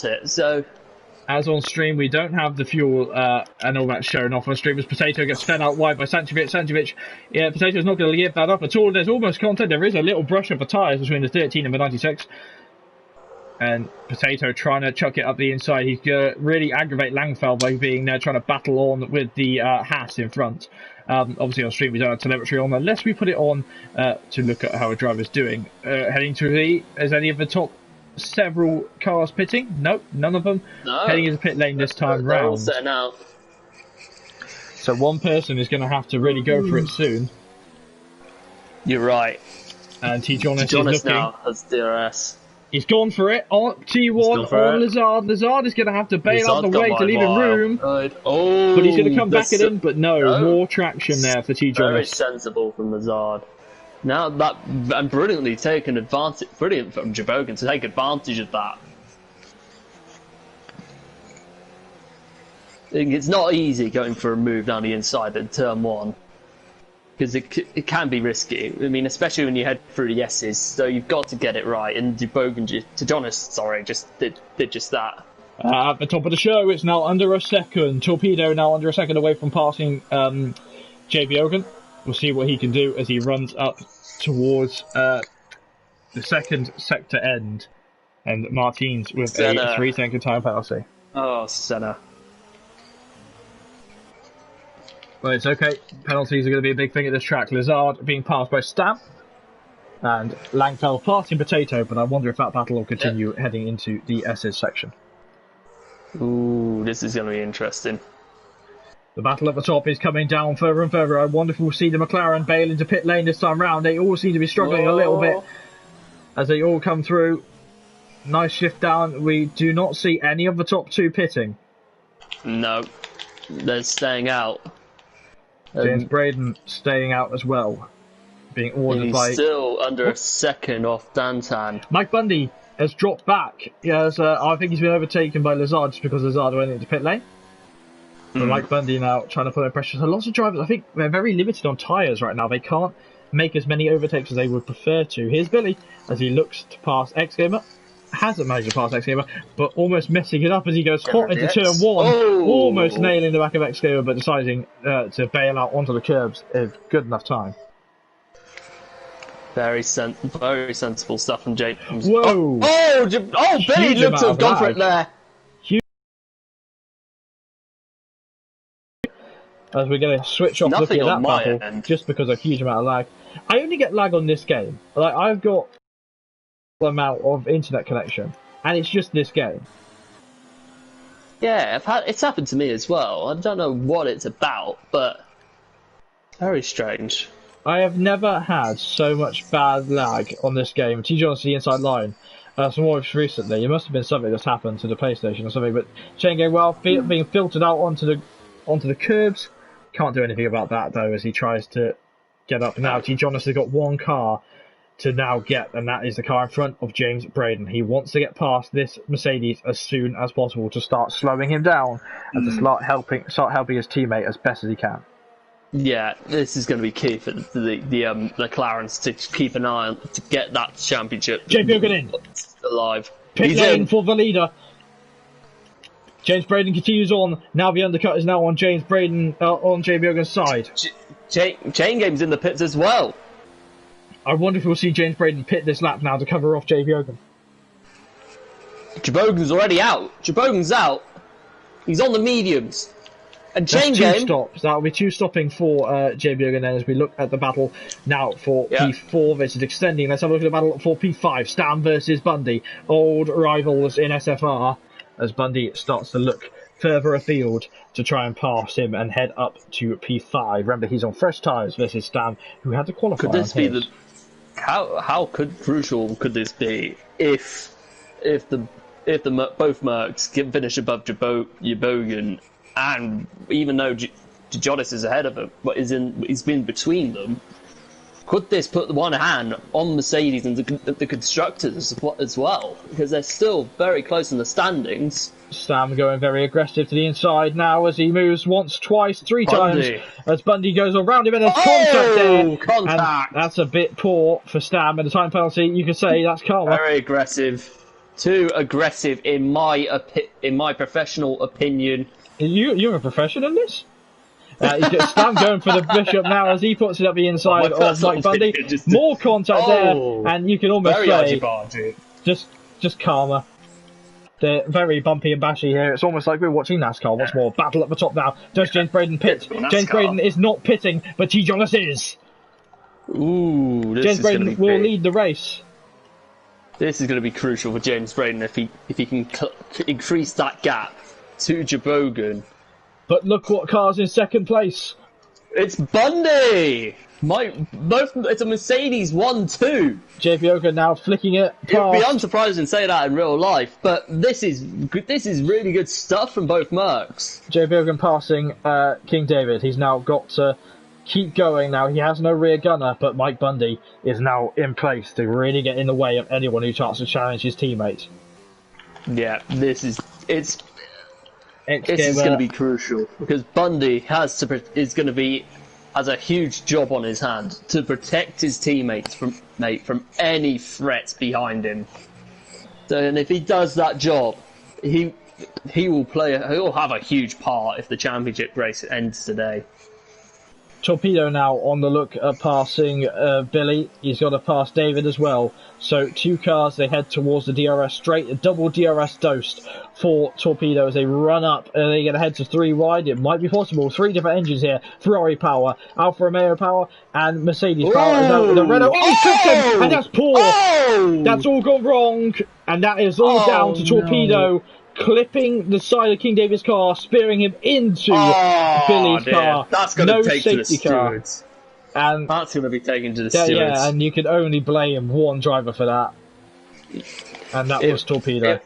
it. So, as on stream, we don't have the fuel and all that shown off on stream as Potato gets fed out wide by Sancevic. Yeah, Potato's not going to give that up at all. There's almost contact. There is a little brush of the tyres between the 13 and the 96. And Potato trying to chuck it up the inside. He's going to really aggravate Langfeld by being there trying to battle on with the Haas in front. Obviously on stream we don't have telemetry on unless we put it on to look at how a driver's doing. Heading to is any of the top several cars pitting? Nope, none of them. No. Heading into pit lane this time they're all round. setting out. So one person is going to have to really go for it soon. You're right. And T-Jonas is Jonas looking. now has DRS. He's gone for it on T1 on Lazard. Lazard is going to have to bail out the way to leave him room. Right. Oh, but he's going to come back at him, but no, more traction there for T-Jonas. Very sensible from Lazard. Now that, and brilliantly taken advantage, brilliant from Jabogan to take advantage of that. It's not easy going for a move down the inside in turn one. Because it can be risky. I mean, especially when you head through the S's, so you've got to get it right. And T-Jonas, just did just that. At the top of the show, it's now under a second. Torpedo now under a second away from passing JB Ogan. We'll see what he can do as he runs up towards the second sector end. And Martins with a 3-second time penalty. Oh, Senna. Well, it's okay. Penalties are going to be a big thing at this track. Lazard being passed by Stam. And Langfeld passing Potato, but I wonder if that battle will continue heading into the S's section. Ooh, this is going to be interesting. The battle at the top is coming down further and further. I wonder if we'll see the McLaren bail into pit lane this time round. They all seem to be struggling a little bit as they all come through. Nice shift down. We do not see any of the top two pitting. No, they're staying out. James Braden staying out as well. Being ordered he's by... still under a second off Dantan. Mike Bundy has dropped back. Yes, I think he's been overtaken by Lazard just because Lazard went into pit lane. But Mike Bundy now trying to put in pressure. So lots of drivers, I think they're very limited on tyres right now. They can't make as many overtakes as they would prefer to. Here's Billy as he looks to pass X Gamer. Hasn't managed to pass X Gamer, but almost messing it up as he goes hot into turn one. Oh. Almost nailing the back of X Gamer, but deciding to bail out onto the curbs in good enough time. Very sensible stuff from James. Whoa! Billy looks to have gone for it there. As we're going to switch off looking at that battle just because of a huge amount of lag. I only get lag on this game. Like, I've got amount of internet connection, and it's just this game. Yeah, it's happened to me as well. I don't know what it's about, but very strange. I have never had so much bad lag on this game. T-John's the inside line. Some more recently, it must have been something that's happened to the PlayStation or something. But chain going well, being filtered out onto the curbs. Can't do anything about that though, as he tries to get up. Now T-Jonas has got one car to now get, and that is the car in front of James Braden. He wants to get past this Mercedes as soon as possible to start slowing him down and to start helping his teammate as best as he can. Yeah, this is going to be key for the McLarens to keep an eye on to get that championship alive. Pit lane for the leader. James Braden continues on. Now the undercut is now on James Braden on JB Ogan's side. Chain Game's in the pits as well. I wonder if we'll see James Braden pit this lap now to cover off JB Ogan. Jabogan's already out. Jabogan's out. He's on the mediums. And Chain Game... two stops. That will be two stopping for JB Ogan then as we look at the battle now for P4. This is extending. Let's have a look at the battle for P5. Stam versus Bundy. Old rivals in SFR as Bundy starts to look further afield to try and pass him and head up to P5. Remember, he's on fresh tyres versus Stam, who had to qualify. Could this be the... How crucial could this be if both Mercs can finish above Jebogen, and even though Jonas is ahead of him, but he's been between them? Could this put one hand on Mercedes and the constructors as well? Because they're still very close in the standings. Stam going very aggressive to the inside now as he moves once, twice, three times as Bundy goes around him and there's contact there. Contact! And that's a bit poor for Stam, and the time penalty, you could say that's karma. Very aggressive. Too aggressive in my professional opinion. You're a professional in this? He's got Stam going for the Bishop now as he puts it up the inside of Mike Bundy. More contact there, and you can almost say just karma. They're very bumpy and bashy here. It's almost like we're watching NASCAR once more. Battle at the top now. Does James Braden pit? James Braden is not pitting, but T. Jonas is. Ooh, James Braden will lead the race. This is going to be crucial for James Braden if he can increase that gap to Jebogen. But look what car's in second place. It's Bundy! It's a Mercedes 1-2. Jebogen now flicking it past. It would be unsurprising to say that in real life, but this is really good stuff from both Mercs. Jebogen passing King David. He's now got to keep going now. He has no rear gunner, but Mike Bundy is now in place to really get in the way of anyone who tries to challenge his teammate. Yeah, this is going to be crucial because Bundy has a huge job on his hand to protect his teammates from any threats behind him. So, and if he does that job, he'll have a huge part if the championship race ends today. Torpedo now on the look at passing Billy. He's got to pass David as well. So two cars, they head towards the DRS straight. A double DRS dosed for Torpedo as they run up. They get ahead to three wide. It might be possible. Three different engines here. Ferrari power, Alfa Romeo power, and Mercedes power. The Renault. Oh, he tripped him! And that's poor! Oh! That's all gone wrong. And that is all down to Torpedo. Clipping the side of King David's car, spearing him into Billy's car. That's going to take to the stewards. And that's going to be taken to the stewards. Yeah, and you can only blame one driver for that. And that was Torpedo.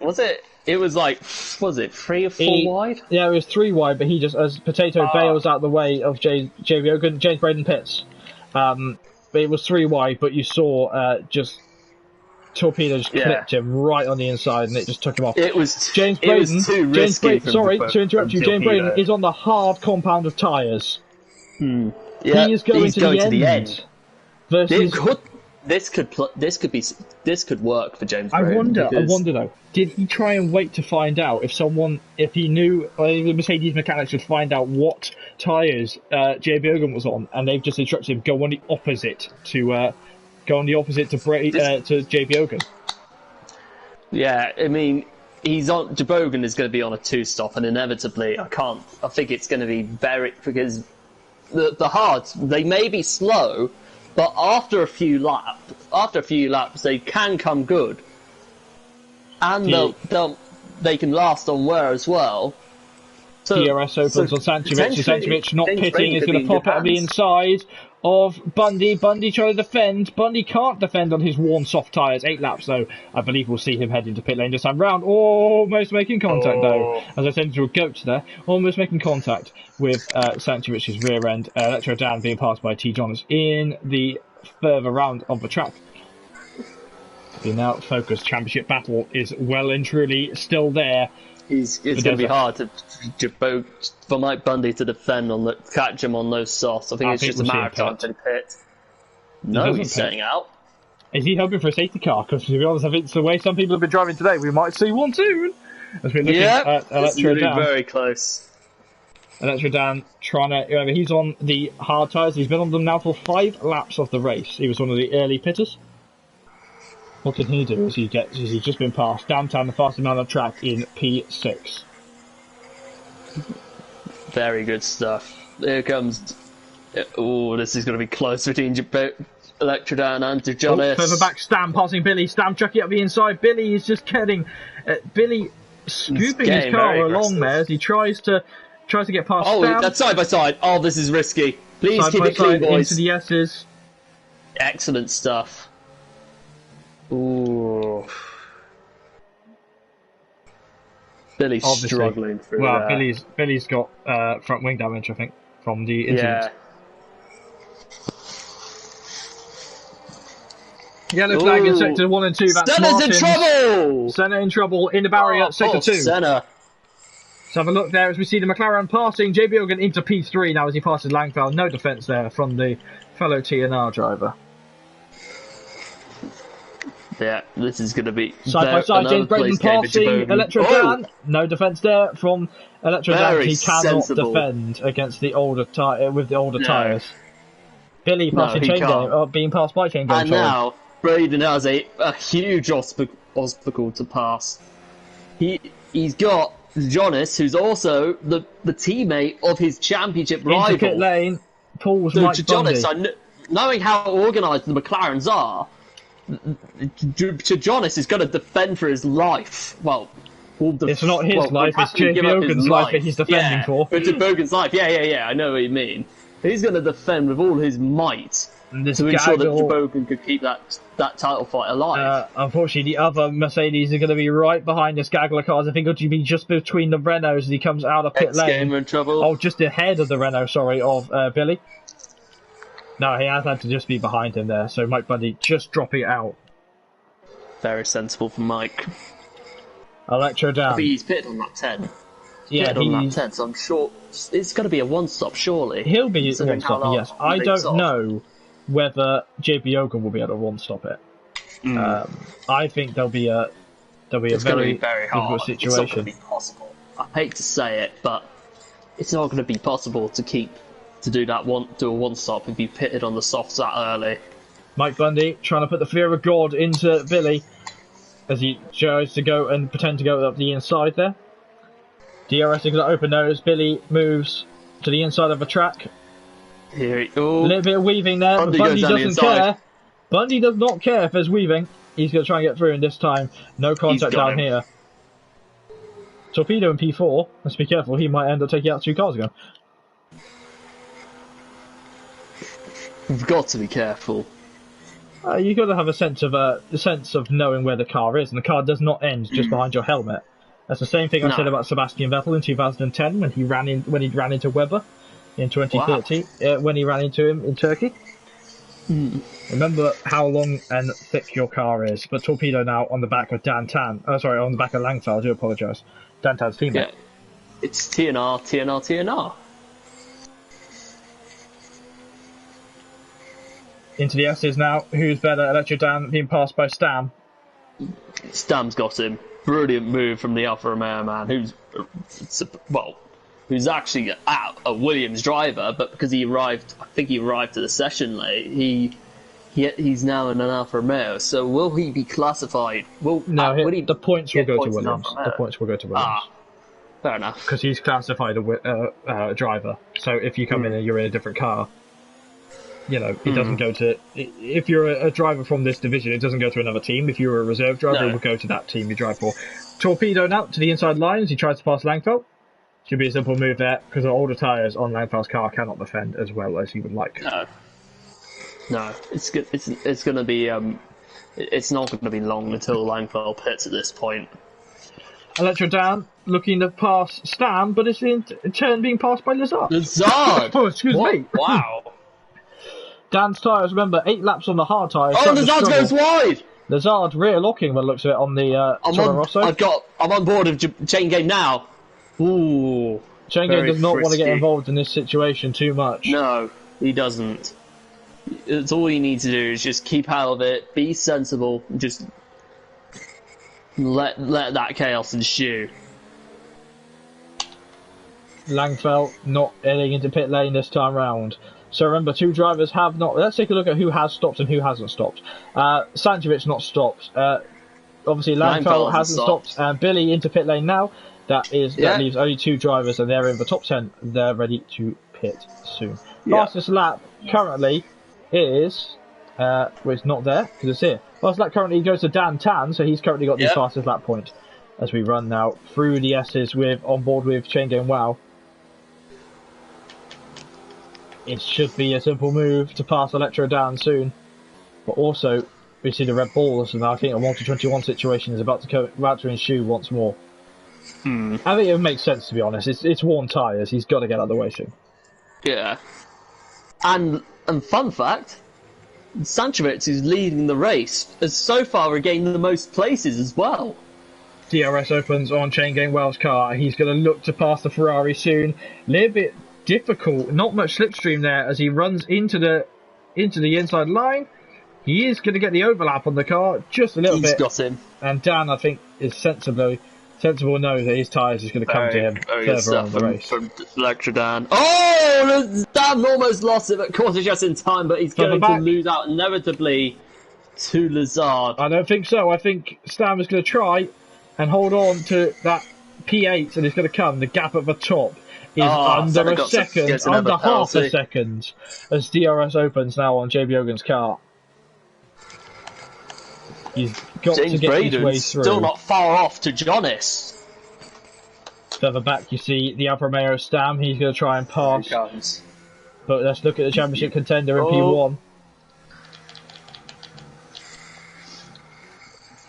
It was like, was it 3 or 4 wide? Yeah, it was 3 wide, but he just, as Potato bails out the way of James Braden pits. But it was 3 wide, but you saw Torpedo just clipped him right on the inside, and it just took him off. It was James Braden. Sorry to interrupt you. James Braden is on the hard compound of tyres. Yeah, he is going to the end. Versus... This could work for James Braden. I wonder though. Did he try and wait to find out if he knew the Mercedes mechanics would find out what tyres Jay Biogan was on, and they've just instructed him go on the opposite to. Go on the opposite to JB Ogan. Yeah, I mean, Jebogen is going to be on a 2-stop, and inevitably, I think it's going to be because the hards, they may be slow, but after a few laps, they can come good, and they can last on wear as well. So, DRS opens on Santovic. Santovic not pitting is going to pop out of the inside of Bundy. Bundy trying to defend. Bundy can't defend on his worn soft tyres. 8 laps though. I believe we'll see him head into pit lane this time round. Almost making contact though. As I turned into a goat there. Almost making contact with Santovic's rear end. Electro down being passed by T. Jonas in the further round of the track. The now focused championship battle is well and truly still there. It's going to be hard for Mike Bundy to defend catch him on those softs. I think it's just a matter of time to pit. No, he's setting out. Is he hoping for a safety car? Because to be honest, I think it's the way some people have been driving today. We might see one soon. As we're looking at Electro down. Very close. Electro down trying to. He's on the hard tyres. He's been on them now for 5 laps of the race. He was one of the early pitters. What can he do as he's just been passed? Downtown, the fastest man on the track in P6. Very good stuff. Here comes... Oh, this is going to be close between Electrodown and Jonas. Further back, Stam passing Billy. Stam chucking up the inside. Billy is just kidding. Billy scooping his car along there as he tries to get past. Oh, Stam. that's side by side. Oh, this is risky. Please Side keep by it clean, side boys. into the S's. Excellent stuff. Ooh. Billy's Obviously. struggling through Well, there. Billy's got front wing damage, I think, from the incident. Yellow flag in sector 1 and 2. That's Senna's Martins. in trouble! Senna in trouble in the barrier, sector 2. Senna. Let's have a look there as we see the McLaren passing JB Hogan into P3 now as he passes Langfeld. No defence there from the fellow TNR driver. Yeah, this is going to be... Side by side, James Braden passing Electro Dan. No defence there from Electro Dan. He cannot defend against the older with the older tyres. Billy passing Chain Game, being passed by Chain Game. And now, Braden has a huge obstacle to pass. He's got Jonas, who's also the teammate of his championship rival. Into pit lane, pulls Mike Jonas, Bundy. knowing how organised the McLarens are, to Jonas is going to defend for his life. Well, it's not his life, it's JB Hogan's life that he's defending for. But JB Hogan's life, yeah, I know what you mean. He's going to defend with all his might to ensure that JB Hogan could keep that title fight alive. Unfortunately, the other Mercedes are going to be right behind this gaggle of cars. I think it'll be just between the Renaults as he comes out of pit lane. In trouble. Oh, just ahead of the Renault, of Billy. No, he has had to just be behind him there, so Mike Bundy just dropping it out. Very sensible from Mike. Electro down. But he's pitted on that 10. Yeah, on that 10, so I'm sure it's going to be a one-stop, surely. He'll be one-stop, yes. I don't know whether JB Hogan will be able to one-stop it. I think there'll be a very difficult situation. It's not going to be possible. I hate to say it, but it's not going to be possible to do a one-stop if you pitted on the softs that early. Mike Bundy trying to put the fear of God into Billy as he tries to go and pretend to go up the inside there. DRS is going to open nose. Billy moves to the inside of the track. Here he A little bit of weaving there. Bundy doesn't care. Bundy does not care if there's weaving. He's going to try and get through, and this time, no contact down here. Torpedo in P4. Let's be careful. He might end up taking out 2 cars again. You've got to be careful. You've got to have a sense of knowing where the car is, and the car does not end just behind your helmet. That's the same thing I said about Sebastian Vettel in 2010 when he ran into Webber in 2013 when he ran into him in Turkey. Remember how long and thick your car is. But Torpedo now on the back of on the back of Langfeld. I do apologise. Dan Tan's teammate. Yeah, it's TNR. Into the S's now. Who's better? Electro Dan being passed by Stam. Stam's got him. Brilliant move from the Alfa Romeo man, who's actually a Williams driver, but because he arrived to the session late, he's now in an Alfa Romeo. So will he be classified? The points will go to Williams. The points will go to Williams. Fair enough. Because he's classified a driver. So if you come in and you're in a different car, it doesn't go to... If you're a driver from this division, it doesn't go to another team. If you're a reserve driver, it will go to that team you drive for. Torpedo now to the inside line as he tries to pass Langfeld. Should be a simple move there, because the older tyres on Langfeld's car cannot defend as well as he would like. No, it's good. It's going to be... it's not going to be long until Langfeld pits at this point. Electro Dan looking to pass Stam, but it's in turn being passed by Lazard. Oh, excuse me. Wow. Dan's tyres, remember, 8 laps on the hard tyres. Oh, Lazard goes wide! Lazard rear locking by the looks of it on the Toro Rosso. I'm on board of Chain Game now. Ooh. Chain Game does not want to get involved in this situation too much. No, he doesn't. It's all you need to do is just keep out of it, be sensible, just let that chaos ensue. Langfeld not heading into pit lane this time round. So remember, 2 drivers have not... Let's take a look at who has stopped and who hasn't stopped. Sanjevic's not stopped. Obviously, Langfeld hasn't stopped. And Billy into pit lane now. That leaves only 2 drivers, and they're in the top 10. They're ready to pit soon. Fastest lap currently is... it's not there, because it's here. Fastest lap currently goes to Dan Tan, so he's currently got the fastest lap point. as we run now through the S's on board with Chain Game Wow. It should be a simple move to pass Electro down soon, but also we see the Red Bulls, and I think a 1-21 situation is about to ensue once more. I think it makes sense, to be honest. It's worn tyres. He's got to get out of the way soon. Yeah. And fun fact, Sanchevitz, who's leading the race, has so far regained the most places as well. DRS opens on Chain Game Wow's car. He's going to look to pass the Ferrari soon. A little bit difficult. Not much slipstream there as he runs into the inside line. He is going to get the overlap on the car just a little bit. He's got him. And Dan, I think, is sensible knows that his tyres is going to come to him further on the race. From Electro Dan. Oh, Dan almost lost it, but caught it just in time, but he's going to lose out inevitably to Lazard. I don't think so. I think Stam is going to try and hold on to that P8, and it's going to come. The gap at the top is under a second, under half a second, as DRS opens now on JB Hogan's car. He's got James to get his way through. Still not far off to Jonas. Further back, you see the Alfa Romeo Stam. He's going to try and pass. Here he comes. But let's look at the championship contender in P1.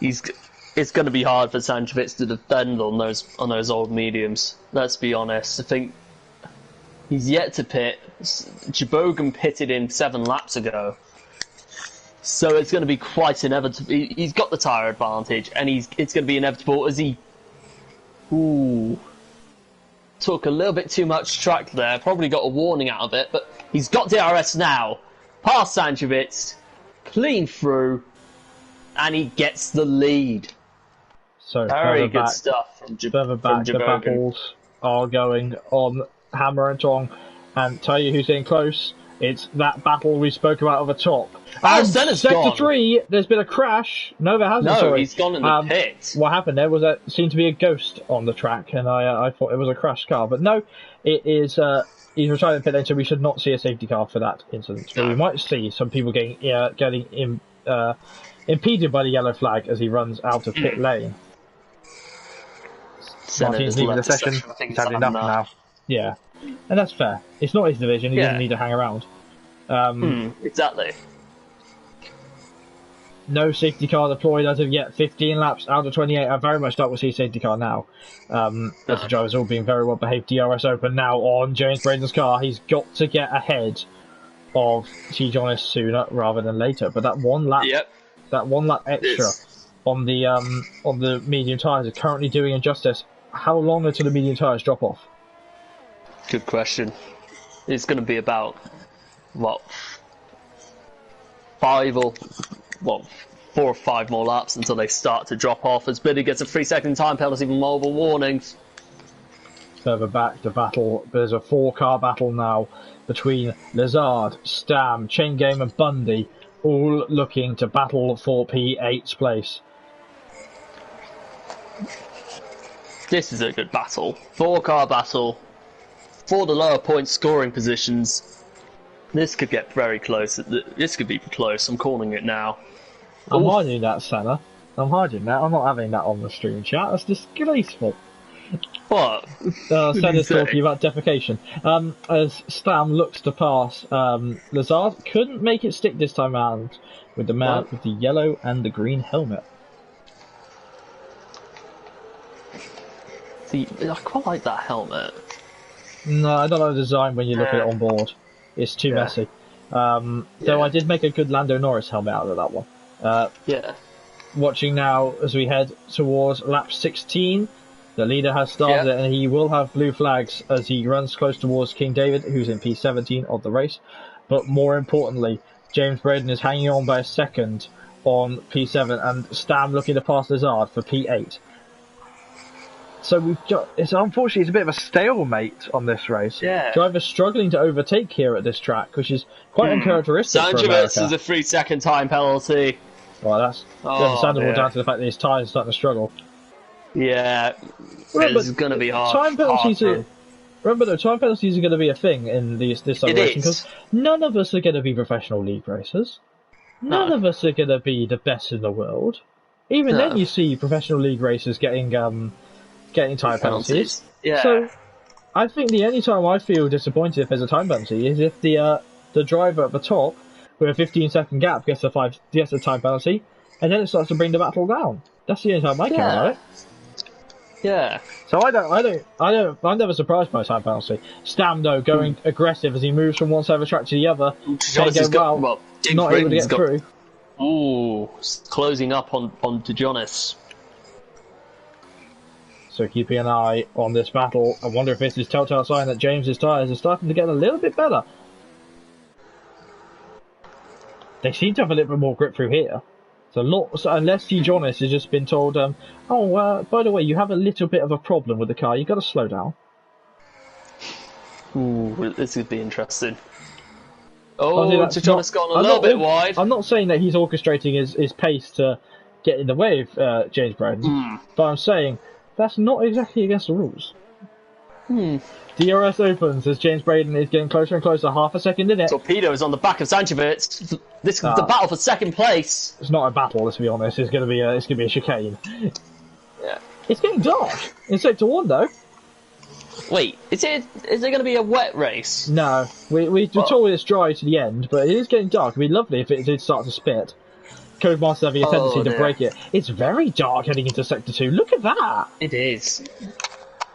It's going to be hard for Sanchevitz to defend on those old mediums. Let's be honest. I think he's yet to pit. Jabogan pitted in 7 laps ago. So it's going to be quite inevitable. He's got the tyre advantage, and it's going to be inevitable as he took a little bit too much track there. Probably got a warning out of it, but he's got DRS now. Past Sanchevitz, clean through, and he gets the lead. So very good stuff from further back, the battles are going on hammer and tong, and tell you who's getting close. It's that battle we spoke about at the top. And Sector 3, there's been a crash. No, there hasn't. No, he's gone in the pit. What happened there was seemed to be a ghost on the track, and I thought it was a crashed car. But no, it is. He's retired in pit lane, so we should not see a safety car for that incident. But we might see some people getting impeded by the yellow flag as he runs out of pit lane. Martin's leaving the session. He's had enough now. Yeah, and that's fair. It's not his division. He doesn't need to hang around. Exactly. No safety car deployed as of yet. 15 laps out of 28. I very much doubt we'll see a safety car now. As the drivers all being very well behaved. DRS open now on James Braden's car. He's got to get ahead of T. Jonas sooner rather than later. But that one lap, extra on the medium tyres are currently doing injustice. How long until the medium tyres drop off? Good question. It's going to be about 4 or 5 more laps until they start to drop off, as Billy gets a 3-second time penalty for multiple warnings. Further back, the battle, there's a 4-car battle now between Lazard, Stam, Chain Game and Bundy, all looking to battle for P8's place. This is a good battle. 4-car battle for the lower point scoring positions. This could get very close. This could be close. I'm calling it now. I'm hiding that, Senna. I'm hiding that. I'm not having that on the stream chat. That's disgraceful. What? Senna's talking about defecation. As Stam looks to pass, Lazard couldn't make it stick this time around with the man with the yellow and the green helmet. See, I quite like that helmet. No, I don't know the design when you look at it on board. It's too messy. Though I did make a good Lando Norris helmet out of that one. Watching now as we head towards lap 16. The leader has started and he will have blue flags as he runs close towards King David, who's in P17 of the race. But more importantly, James Braden is hanging on by a second on P7 and Stam looking to pass Lazard for P8. So unfortunately it's a bit of a stalemate on this race. Yeah. Drivers struggling to overtake here at this track, which is quite uncharacteristic for America. Sanchevitz is a 3-second time penalty. Well, that's understandable down to the fact that his tyres are starting to struggle. Yeah, it's going to be hard. Time penalties are going to be a thing in this sort of racing because none of us are going to be professional league racers. None of us are going to be the best in the world. Even then, you see professional league racers getting time penalties. Yeah. So I think the only time I feel disappointed if there's a time penalty is if the driver at the top with a 15-second gap gets a time penalty, and then it starts to bring the battle down. That's the only time I care about it. Yeah. So I'm never surprised by a time penalty. Stam though going aggressive as he moves from one side of the track to the other, not able to get through. Ooh, closing up on DeJonis. So keeping an eye on this battle. I wonder if this is telltale sign that James's tyres are starting to get a little bit better. They seem to have a little bit more grip through here. So unless DeJonis has just been told, by the way, you have a little bit of a problem with the car. You've got to slow down. Ooh, this could be interesting. Oh, DeJonis gone a little bit wide. I'm not saying that he's orchestrating his pace to get in the way of James Braden, but I'm saying that's not exactly against the rules. DRS opens as James Braden is getting closer and closer, half a second in it. Torpedo is on the back of Sanchevitz. This is the battle for second place. It's not a battle, let's be honest. It's gonna be a chicane. Yeah. It's getting dark in Sector 1 though. Wait, is it going to be a wet race? No, we're told it's dry to the end, but it is getting dark. It'd be lovely if it did start to spit. Codemaster having a tendency to break it. It's very dark heading into Sector 2. Look at that! It is.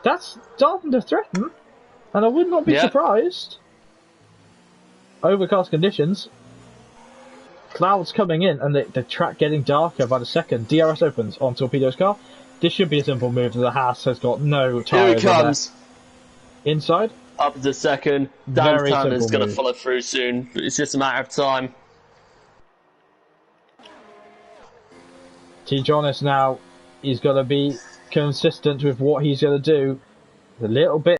That's starting to threaten, and I would not be surprised. Overcast conditions. Clouds coming in, and the track getting darker by the second. DRS opens on Torpedo's car. This should be a simple move. The Haas has got no tyres. Here he comes. Inside. Up to second. Downtown is going to follow through soon. It's just a matter of time. DeJonis now is going to be consistent with what he's going to do. A little bit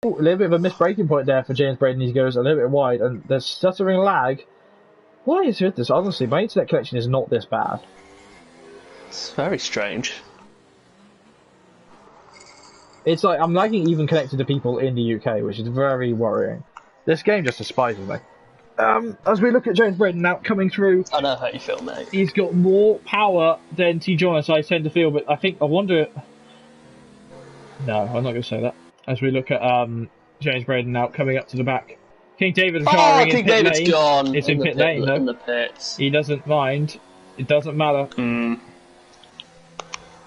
of a missed braking point there for James Braden. He goes a little bit wide, and there's stuttering lag. Why is it this? Honestly, my internet connection is not this bad. It's very strange. It's like I'm lagging even connected to people in the UK, which is very worrying. This game just despises me. As we look at James Braden now coming through, I know how you feel, mate. He's got more power than DeJonis, I tend to feel, but I wonder. No, I'm not going to say that. As we look at James Braden now coming up to the back, King David retiring in pit lane. Gone. It's in pit lane though. In the pits. He doesn't mind. It doesn't matter.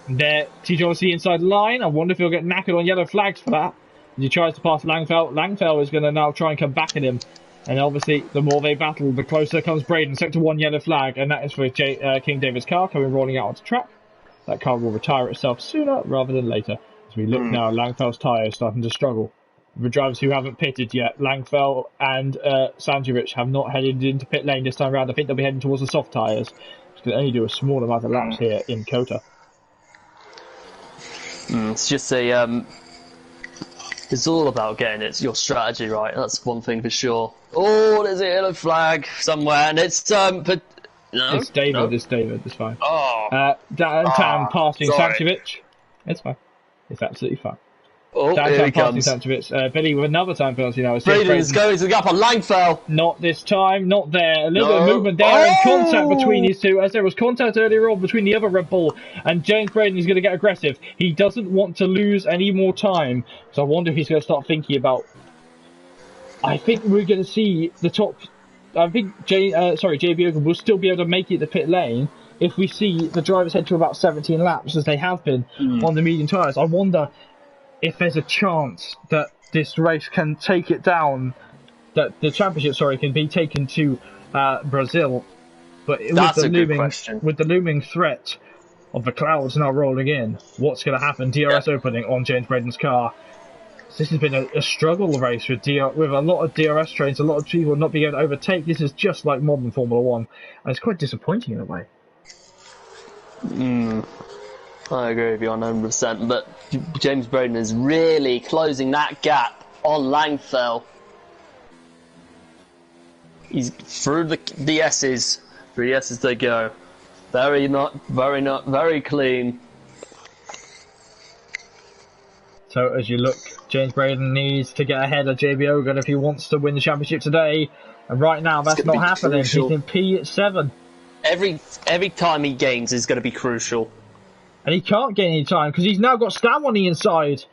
There, DeJonis the inside line. I wonder if he'll get knackered on yellow flags for that. As he tries to pass Langfell. Langfell is going to now try and come back at him. And obviously, the more they battle, the closer comes Braden. Sector 1 yellow flag, and that is for King David's car coming rolling out onto track. That car will retire itself sooner rather than later. As we look now, Langfell's tyres starting to struggle. The drivers who haven't pitted yet, Langfell and Sanjevic, have not headed into pit lane this time around. I think they'll be heading towards the soft tyres. Which can only do a small amount of laps here in Kota. It's just it's all about getting your strategy right. That's one thing for sure. Oh, there's a yellow flag somewhere, and it's but no, it's David. No. It's David. It's fine. Oh, Tam passing sorry. Sanjevic. It's fine. It's absolutely fine. Oh, Dan here he passing comes. Sanjevic. Billy with another time penalty now. Braden's going to the gap on Langfell. Not this time, not there. A little bit of movement there and contact between these two, as there was contact earlier on between the other Red Bull, and James Braden is going to get aggressive. He doesn't want to lose any more time, so I wonder if he's going to start thinking about... I think we're going to see the top... I think JB Ogun will still be able to make it the pit lane if we see the drivers head to about 17 laps, as they have been on the medium tyres. I wonder if there's a chance that this race can take it down, that the championship, can be taken to Brazil. But That's a good question. With the looming threat of the clouds now rolling in, what's going to happen? DRS opening on James Braden's car. This has been a struggle race with a lot of DRS trains, a lot of people not being able to overtake. This is just like modern Formula 1, and it's quite disappointing in a way. I agree with you 100%, but James Braden is really closing that gap on Langfell. He's through the S's. Through the S's they go. Very clean. So as you look, James Braden needs to get ahead of JB Ogun if he wants to win the championship today. And right now, that's not happening. Crucial. He's in P7. every time he gains is going to be crucial. And he can't gain any time because he's now got Stam on the inside.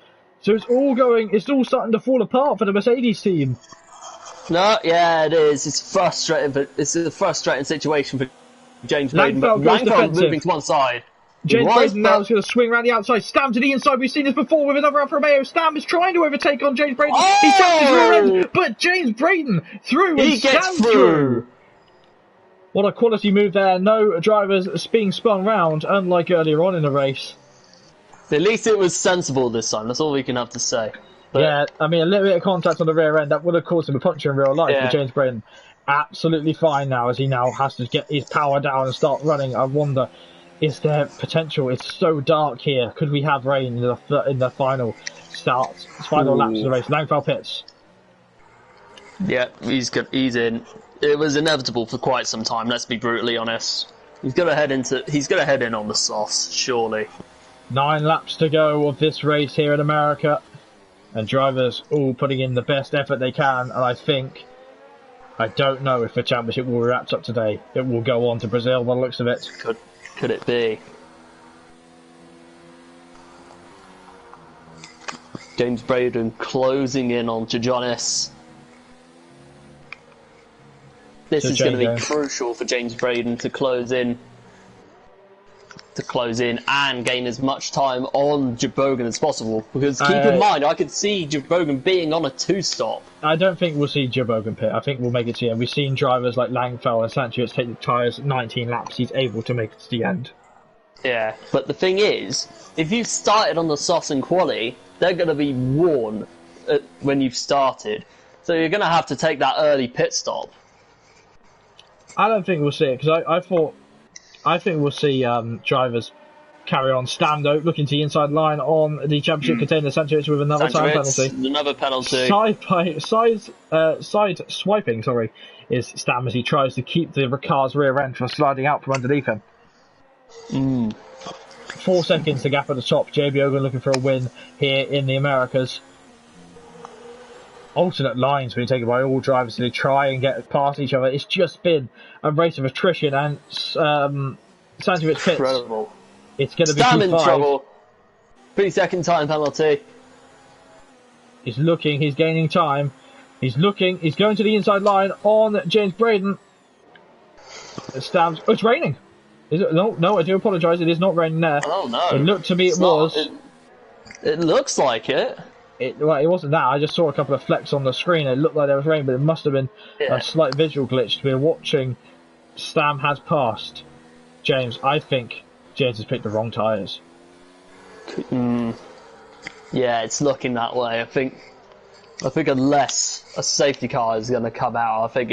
So it's all starting to fall apart for the Mercedes team. No, yeah, it is. It's frustrating, but it's a frustrating situation for James Braden. But Langfeld moving to one side. James Braden now is going to swing around the outside. Stam to the inside. We've seen this before with another Alfa Romeo. Stam is trying to overtake on James Braden. Oh! He taps his rear end, but James Braden through and Stam through. What a quality move there. No drivers being spun round, unlike earlier on in the race. At least it was sensible this time. That's all we can have to say. But, yeah, I mean, a little bit of contact on the rear end, that would have caused him a puncture in real life. Yeah. But James Braden, absolutely fine now, as he now has to get his power down and start running. I wonder, is there potential? It's so dark here. Could we have rain in the final laps of the race? Langfeld pits. Yeah, he's good. He's in. It was inevitable for quite some time. Let's be brutally honest. He's gonna head in on the softs, surely. 9 laps to go of this race here in America, and drivers all putting in the best effort they can. And I don't know if the championship will be wrapped up today. It will go on to Brazil by the looks of it. Could it be? James Braden closing in on Jonas. This is going to be crucial for James Braden to close in and gain as much time on Jobogan as possible. Because keep in mind, I could see Jobogan being on a 2-stop. I don't think we'll see Jobogan pit. I think we'll make it to the end. We've seen drivers like Langfeld and Sanchez take the tyres 19 laps. He's able to make it to the end. Yeah, but the thing is, if you've started on the softs in quali, they're going to be worn when you've started. So you're going to have to take that early pit stop. I don't think we'll see it, because I think we'll see drivers carry on. Stando looking to the inside line on the championship contender Sanchez with another time penalty. Another penalty. Side swiping, is Stam as he tries to keep the car's rear end from sliding out from underneath him. 4 seconds to gap at the top. JB Ogun looking for a win here in the Americas. Alternate lines being taken by all drivers to try and get past each other. It's just been a race of attrition, and Sanchez pits. Incredible. It's going to be Stam in 2-5. trouble. 3-second time penalty. He's looking, he's gaining time. He's going to the inside line on James Braden. Stam's. Oh, it's raining. Is it? No, I do apologise. It is not raining there. Oh no. It looked to me it was. It looks like it. It wasn't that. I just saw a couple of flecks on the screen. It looked like there was rain, but it must have been a slight visual glitch. We're watching. Stam has passed James. I think James has picked the wrong tyres. Yeah, it's looking that way. I think unless a safety car is going to come out, I think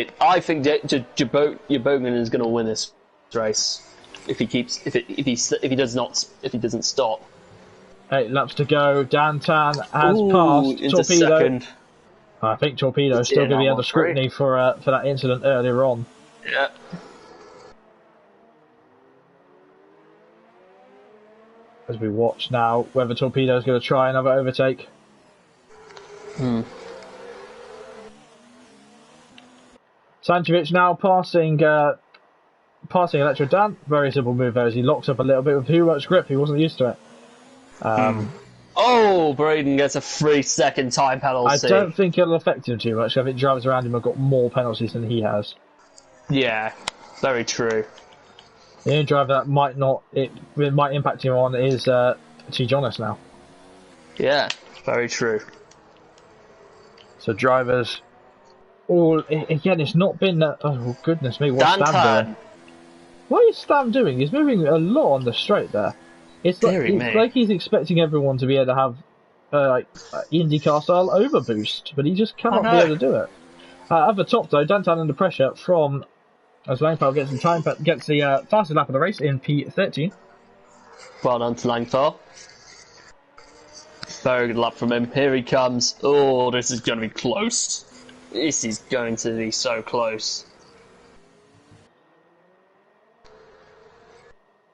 Jobogan is going to win this race if he doesn't stop. 8 laps to go. Dantan has passed into Torpedo. Second. I think Torpedo is still going to be under scrutiny for that incident earlier on. Yeah. As we watch now whether Torpedo is going to try another overtake. Sančević now passing Electro Dan. Very simple move there as he locks up a little bit with too much grip. He wasn't used to it. Braden gets a 3-second time penalty. I don't think it'll affect him too much. I think drivers around him have got more penalties than he has. Yeah, very true. The only driver that might impact him on is T. Jonas now. Yeah, very true. So drivers, again, it's not been that. Oh goodness me, what's Stam doing? What is Stam doing? He's moving a lot on the straight there. It's like he's expecting everyone to be able to have IndyCar style overboost, but he just cannot be able to do it. At the top though, Dantan under pressure from as Langfeld gets the fastest lap of the race in P13. Well done to Langfeld. Very good lap from him. Here he comes. Oh, this is going to be close. This is going to be so close.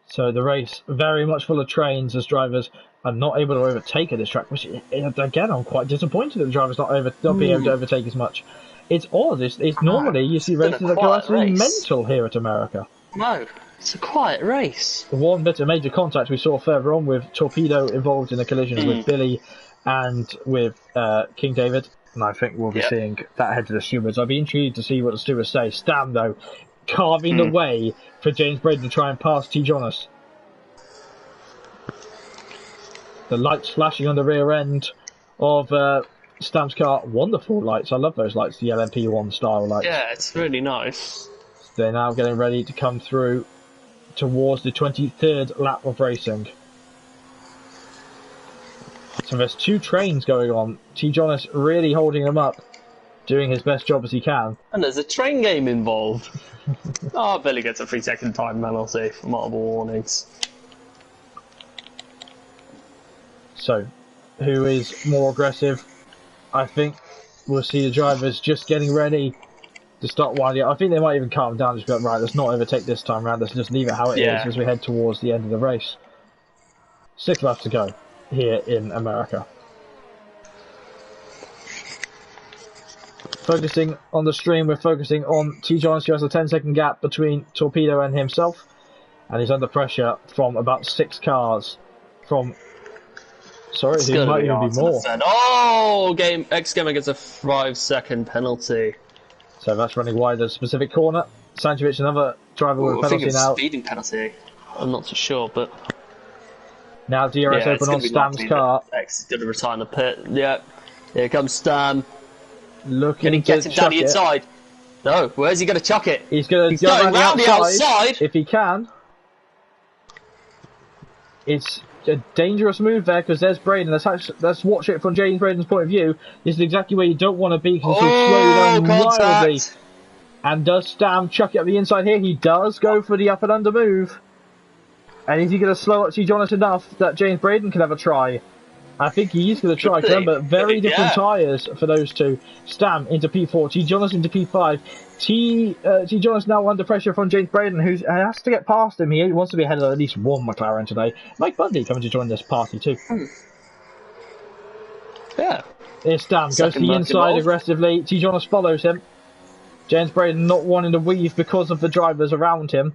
So the race very much full of trains as drivers are not able to overtake at this track, which again I'm quite disappointed that the drivers not being able to overtake as much. It's odd. It's normally you see races that go absolutely mental here at America. No, it's a quiet race. The one bit of major contact we saw further on with Torpedo involved in the collisions with Billy and with King David, and I think we'll be seeing that ahead to the stewards. I'd be intrigued to see what the stewards say. Stam, though, carving the way for James Braden to try and pass T. Jonas. The lights flashing on the rear end of Stam's car. Wonderful lights. I love those lights, the LMP1 style lights. Yeah, it's really nice. They're now getting ready to come through towards the 23rd lap of racing. So there's two trains going on. T. Jonas really holding them up, doing his best job as he can. And there's a train game involved. Oh, Billy gets a 3-second time penalty for multiple warnings. So, who is more aggressive? I think we'll see the drivers just getting ready to start winding up. I think they might even calm down and just be like, right, let's not overtake this time round, let's just leave it how it is as we head towards the end of the race. 6 laps to go here in America. Focusing on the stream, we're focusing on T. Jonas, who has a 10-second gap between Torpedo and himself, and he's under pressure from about 6 cars from... Sorry, it might even be more. Oh, X-Gamer gets a 5-second penalty. So that's running wide of a specific corner. Sankovic, another driver with a penalty now. Speeding penalty. I'm not too sure, but... Now DRS open on Stam's car. X is going to retire in the pit. Yeah, here comes Stam. Looking Can he get him down the inside? No, where's he going to chuck it? He's going to go around the outside if he can. It's a dangerous move there because there's Braden. Let's watch it from James Braden's point of view. This is exactly where you don't want to be because he's slowly down wildly. And does Stam chuck it up the inside here? He does go for the up and under move. And is he going to slow up T. Jonas enough that James Braden can have a try? I think he is going to try. Remember, very different tyres for those two. Stam into P4, T. Jonas into P5. T. Jonas now under pressure from James Braden, who has to get past him. He wants to be ahead of at least one McLaren today. Mike Bundy coming to join this party too. Yeah. Here's Stam, goes to the inside aggressively. T. Jonas follows him. James Braden not wanting to weave because of the drivers around him.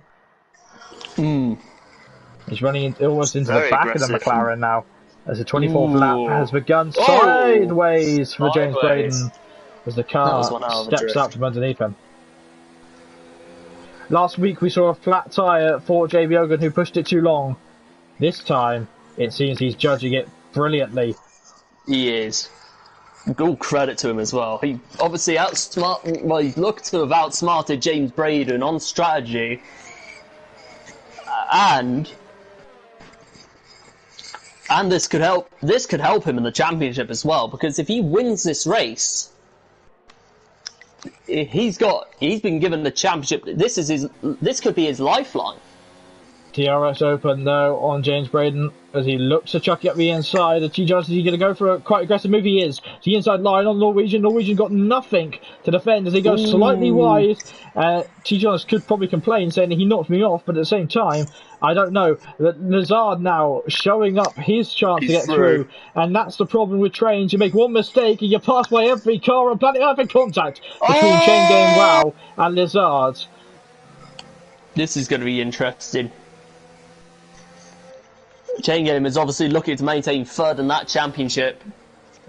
He's running almost into the back of the McLaren now. As the 24th lap has begun sideways for James Braden as the car steps out from underneath him. Last week we saw a flat tyre for JB Ogun who pushed it too long. This time it seems he's judging it brilliantly. He is. All credit to him as well. He obviously he looked to have outsmarted James Braden on strategy. And this could help him in the championship as well, because if he wins this race, he's been given the championship. This could be his lifeline. DRS open though on James Braden as he looks to chuck it up the inside. T. Jonas, is he going to go for a quite aggressive move? He is. The inside line on Norwegian. Norwegian got nothing to defend as he goes slightly wide. T. Jonas could probably complain saying that he knocked me off, but at the same time, I don't know. Lazard now showing up his chance to get through, and that's the problem with trains. You make one mistake and you pass by every car on planet Earth in contact between Chain Game Wow and Lazard. This is going to be interesting. Chain Game is obviously looking to maintain third in that championship.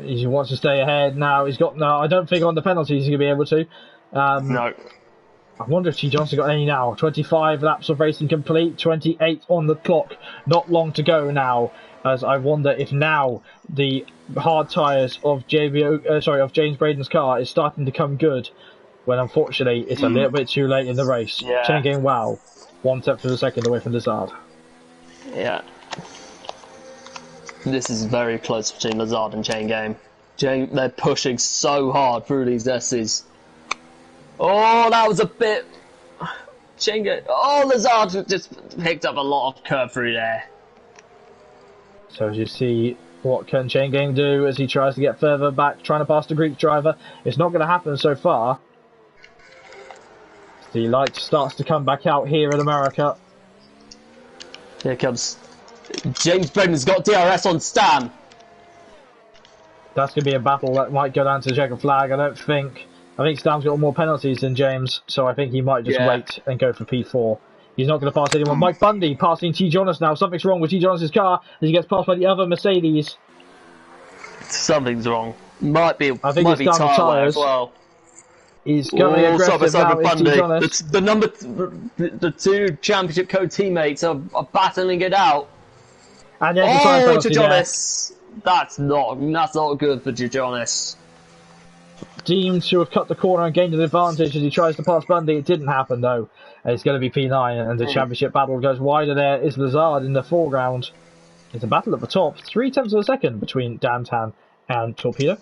He wants to stay ahead now. He's got no. I don't think on the penalties he's going to be able to. No. I wonder if T. Johnson got any now. 25 laps of racing complete, 28 on the clock. Not long to go now. As I wonder if now the hard tyres of James Braden's car is starting to come good. When unfortunately it's a little bit too late in the race. Yeah. Chain Game Wow, 1/10 of a second away from Lazard. Yeah. This is very close between Lazard and Chain Game. They're pushing so hard through these S's. Oh, that was a bit... Chain Game... Oh, Lazard just picked up a lot of curve through there. So as you see, what can Chain Game do as he tries to get further back, trying to pass the Greek driver? It's not going to happen so far. The light starts to come back out here in America. Here comes... James Braden's got DRS on Stam. That's going to be a battle that might go down to the checkered flag. I think Stam's got more penalties than James, so I think he might just wait and go for P4 He's not going to pass anyone. Mike Bundy passing T. Jonas now. Something's wrong with T. Jonas' car as he gets passed by the other Mercedes. Something's wrong. Might be I think it's down the tyres. Well. He's going aggressive now. It's T. Jonas. The two championship co-teammates are battling it out. And there's a time penalty Jonas. That's not good for Jonas. Deemed to have cut the corner and gained an advantage as he tries to pass Bundy. It didn't happen though. It's going to be P9 and the championship battle goes wider. There is Lazard in the foreground. It's a battle at the top. 0.3 of a second between Dantan and Torpedo.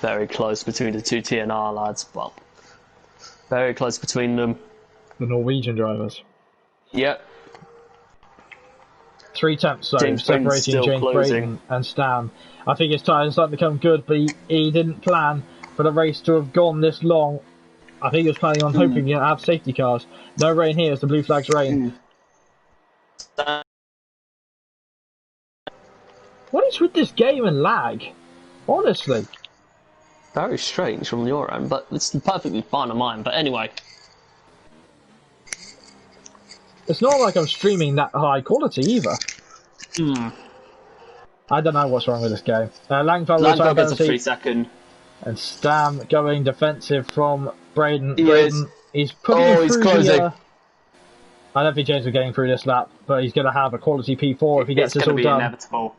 Very close between the two TNR lads. Well, very close between them. The Norwegian drivers. Yep. 0.3 so separating James Braden and Stam. I think his tyres are starting to become good, but he didn't plan for the race to have gone this long. I think he was planning on hoping to have safety cars. No rain here as the blue flags rain. What is with this game and lag? Honestly. Very strange from your end, but it's perfectly fine on mine. But anyway. It's not like I'm streaming that high quality either. I don't know what's wrong with this game. Langfeld gets a 3 second. And Stam going defensive from Braden. He's putting he's through closing. I don't think James is getting through this lap, but he's going to have a quality P4 if he gets this all done. It's going to be inevitable.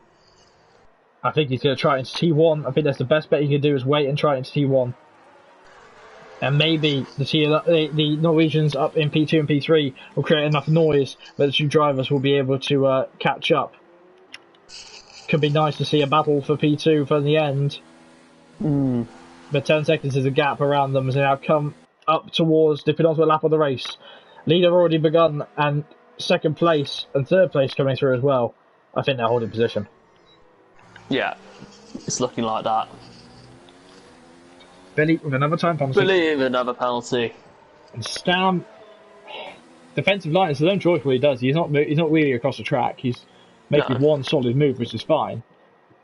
I think he's going to try it into T1. I think that's the best bet he can do is wait and try it into T1. And maybe the Norwegians up in P2 and P3 will create enough noise that the two drivers will be able to catch up. Could be nice to see a battle for P2 for the end. But 10 seconds is a gap around them as they now come up towards the penultimate lap of the race. Lead have already begun, and second place and third place coming through as well. I think they're holding position. Yeah, it's looking like that. Billy with another time penalty. And Stam, defensive line, it's his own choice what he does. He's not really across the track. He's making one solid move, which is fine.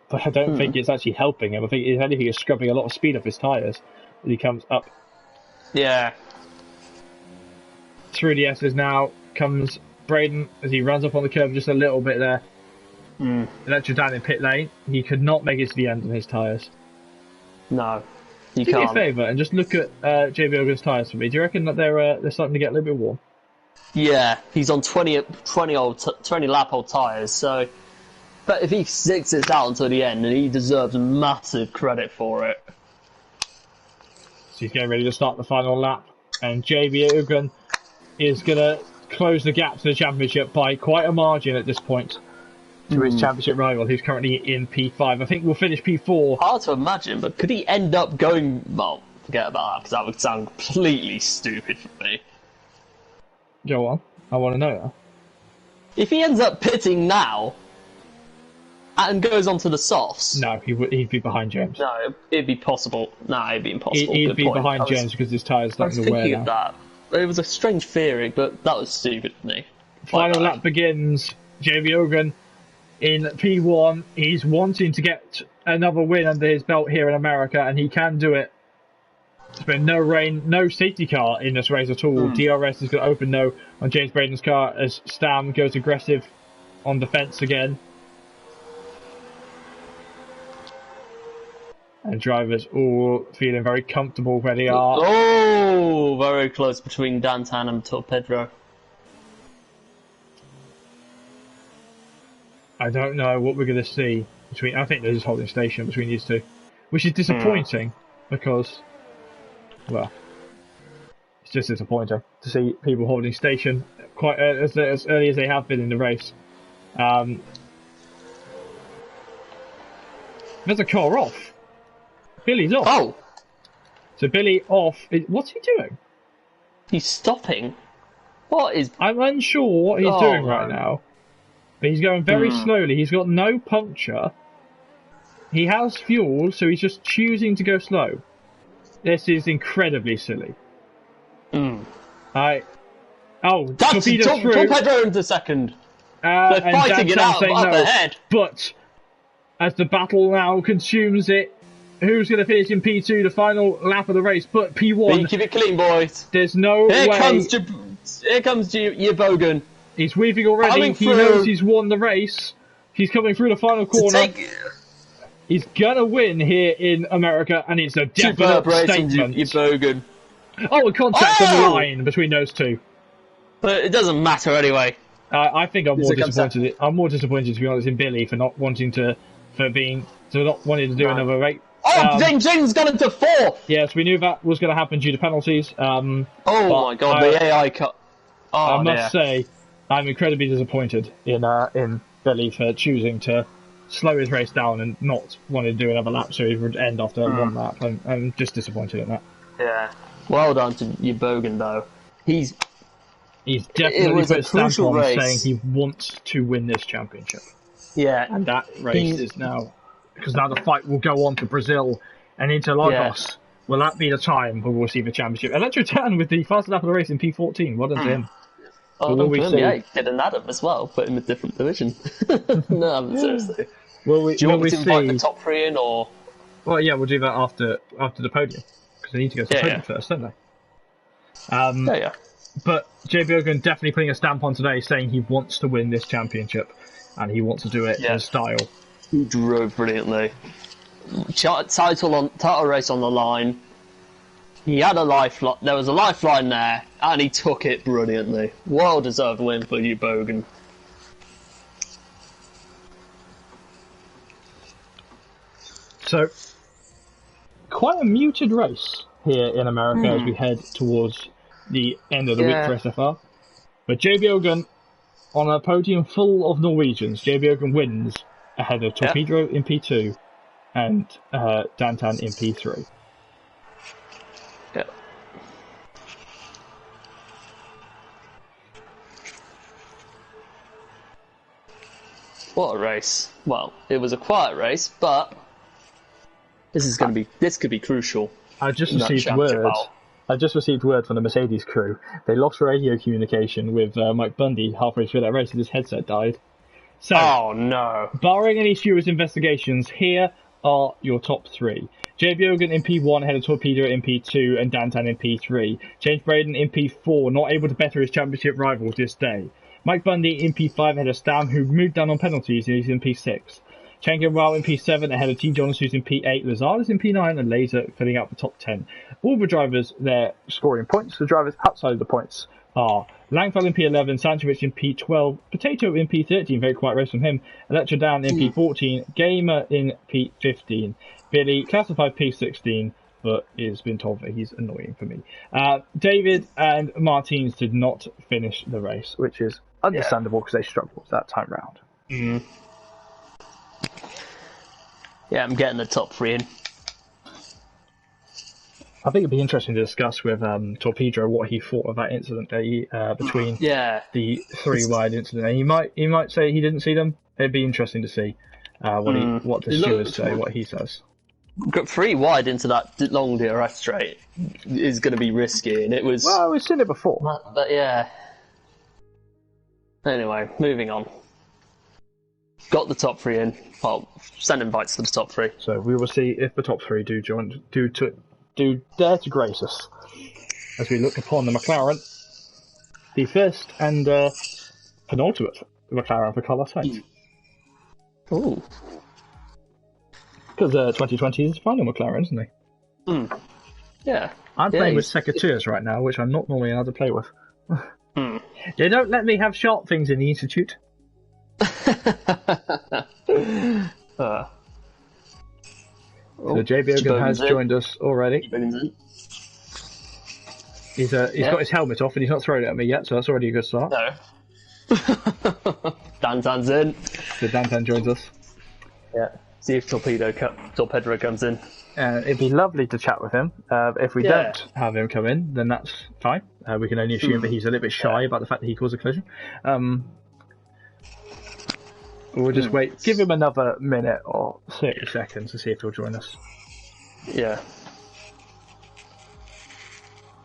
But I don't think it's actually helping him. I think if anything, it's scrubbing a lot of speed off his tyres as he comes up. Yeah. Through the S's now comes Braden as he runs up on the curb just a little bit there. Electra down in pit lane. He could not make it to the end on his tyres. No, he can't. Do me a can't. favour and just look at JB Ogan's tyres for me. Do you reckon that they're starting to get a little bit warm? Yeah, he's on 20 lap old tyres, so... But if he sticks this out until the end, then he deserves massive credit for it. So he's getting ready to start the final lap, and JB Ogan is going to close the gap to the championship by quite a margin at this point to his championship rival, who's currently in P5. I think we'll finish P4. Hard to imagine, but could he end up going... Well, forget about that, because that would sound completely stupid for me. Go on. I want to know that. If he ends up pitting now and goes on to the softs... No, he'd be behind James. No, it'd be possible. No, it'd be impossible. He'd be behind James because his tyres starting to wear now. I was thinking of that. It was a strange theory, but that was stupid for me. Final lap begins. JB Ogan in P1. He's wanting to get another win under his belt here in America, and he can do it. There's been no rain, no safety car in this race at all. DRS is going to open no on James Braden's car as Stam goes aggressive on defence again. And drivers all feeling very comfortable where they are. Oh, very close between Dantan and Torpedo. I don't know what we're going to see between. I think they're just holding station between these two, which is disappointing because, well, it's just disappointing to see people holding station quite as early as they have been in the race. There's a car off. Billy's off. Oh! So Billy off. What's he doing? He's stopping. What is... I'm unsure what he's doing right now. But he's going very slowly. He's got no puncture. He has fuel, so he's just choosing to go slow. This is incredibly silly. Oh, that's Torpedo into second. They're fighting it out up ahead. But as the battle now consumes it, who's going to finish in P2, the final lap of the race, but P1. Keep it clean, boys. There's no way. Here comes Bogan. He's weaving already. He knows he's won the race. He's coming through the final corner. He's going to win here in America, and it's a definite statement. Bogan. Oh, a contact on the line between those two. But it doesn't matter anyway. I think I'm more disappointed. I'm more disappointed, to be honest, in Billy for not wanting to do another race. Oh, James got into 4. Yes, we knew that was going to happen due to penalties. Oh my God, the AI cut. I must say, I'm incredibly disappointed in Billy for choosing to slow his race down and not want to do another lap, so he would end after one lap. I'm just disappointed in that. Yeah. Well done to Bogan, though. He's definitely put a stamp on saying he wants to win this championship. Yeah. And that race is now... Because now the fight will go on to Brazil and Interlagos. Yeah. Will that be the time we will receive the championship? Electro Tan with the fastest lap of the race in P14. Well done to him. Oh, well, we see? Yeah, he did an Adam as well, but in a different division. No, seriously. Do you want me to invite the top 3 in, or...? Well, yeah, we'll do that after the podium. Because they need to go to the podium first, don't they? Yeah. But Jay Bjorgen definitely putting a stamp on today, saying he wants to win this championship. And he wants to do it in style. He drove brilliantly. Title race on the line. He had a lifeline. There was a lifeline there, and he took it brilliantly. Well deserved win for you, Bogan. So, quite a muted race here in America as we head towards the end of the week for SFR. But Jay Bjorgen on a podium full of Norwegians. Jay Bjorgen wins ahead of Torpedo in P2 and Dantan in P3. Yeah. What a race. Well, it was a quiet race, but this could be crucial. I just received word from the Mercedes crew. They lost radio communication with Mike Bundy halfway through that race and his headset died. So, oh no. Barring any serious investigations, here are your top 3. Jay Bjorgen in P1 ahead of Torpedo in P2 and Dantan in P3. James Braden in P4, not able to better his championship rivals this day. Mike Bundy in P5 ahead of Stam, who moved down on penalties and he's in P6. Chang Wow in P7 ahead of T. Jonas, who's in P8. Lazard is in P9 and Laser filling out the top 10. All the drivers there scoring points. The drivers outside of the points are Langfell in P11, Sanchevich in P12, Potato in P13, very quiet race from him, Electra Dan in P14, Gamer in P15, Billy classified P16, but it's been told that he's annoying for me. David and Martins did not finish the race, which is understandable because they struggled that time round. Mm. Yeah, I'm getting the top 3 in. I think it'd be interesting to discuss with Torpedo what he thought of that incident between the 3 wide incident. And he might say he didn't see them. It'd be interesting to see what the stewards say, what he says. 3 wide into that long DRS straight is going to be risky, and it was. Well, we've seen it before. But yeah. Anyway, moving on. Got the top 3 in. Well, send invites to the top 3. So we will see if the top 3 do dare to grace us as we look upon the McLaren, the first and penultimate McLaren for Carlos Sainz. Ooh. Because 2020 is his final McLaren, isn't he? Mm. Yeah. I'm playing with Secateurs right now, which I'm not normally allowed to play with. They don't let me have sharp things in the Institute. So Jay Bjorgen has joined us already. He's got his helmet off and he's not thrown it at me yet, so that's already a good start. No. Dantan's in. So Dantan joins us. Yeah. See if Torpedo comes in. It'd be lovely to chat with him. If we don't have him come in, then that's fine. We can only assume that he's a little bit shy about the fact that he caused a collision. We'll just wait. Give him another minute or 30 seconds to see if he'll join us. Yeah.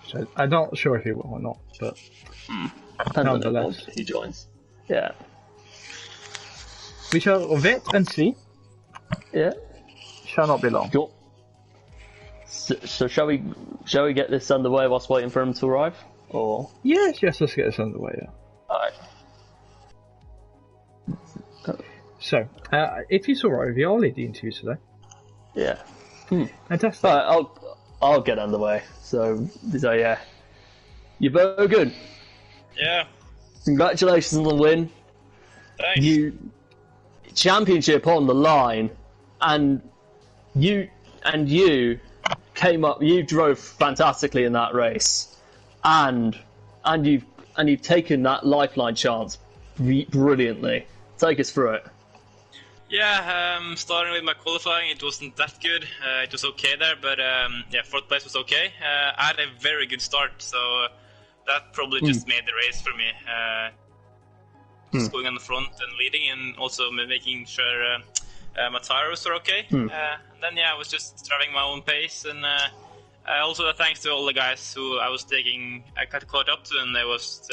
So I'm not sure if he will or not, but nonetheless, he joins. Yeah. We shall wait and see. Yeah. Shall not be long. So shall we get this underway whilst waiting for him to arrive? Or Yes, let's get this underway. Yeah. alright. So, if you saw Ivy, I'll lead the interview today. Yeah. Fantastic. Alright, I'll get underway. So yeah. You're very good. Yeah. Congratulations on the win. Thanks. You championship on the line, and you came up. You drove fantastically in that race, and you've taken that lifeline chance brilliantly. Take us through it. Yeah, starting with my qualifying, it wasn't that good. It was okay there, but yeah, fourth place was okay. I had a very good start, so that probably just made the race for me. Just going on the front and leading, and also making sure my tires were okay. And then yeah, I was just driving my own pace, and also thanks to all the guys who I got caught up to, and there was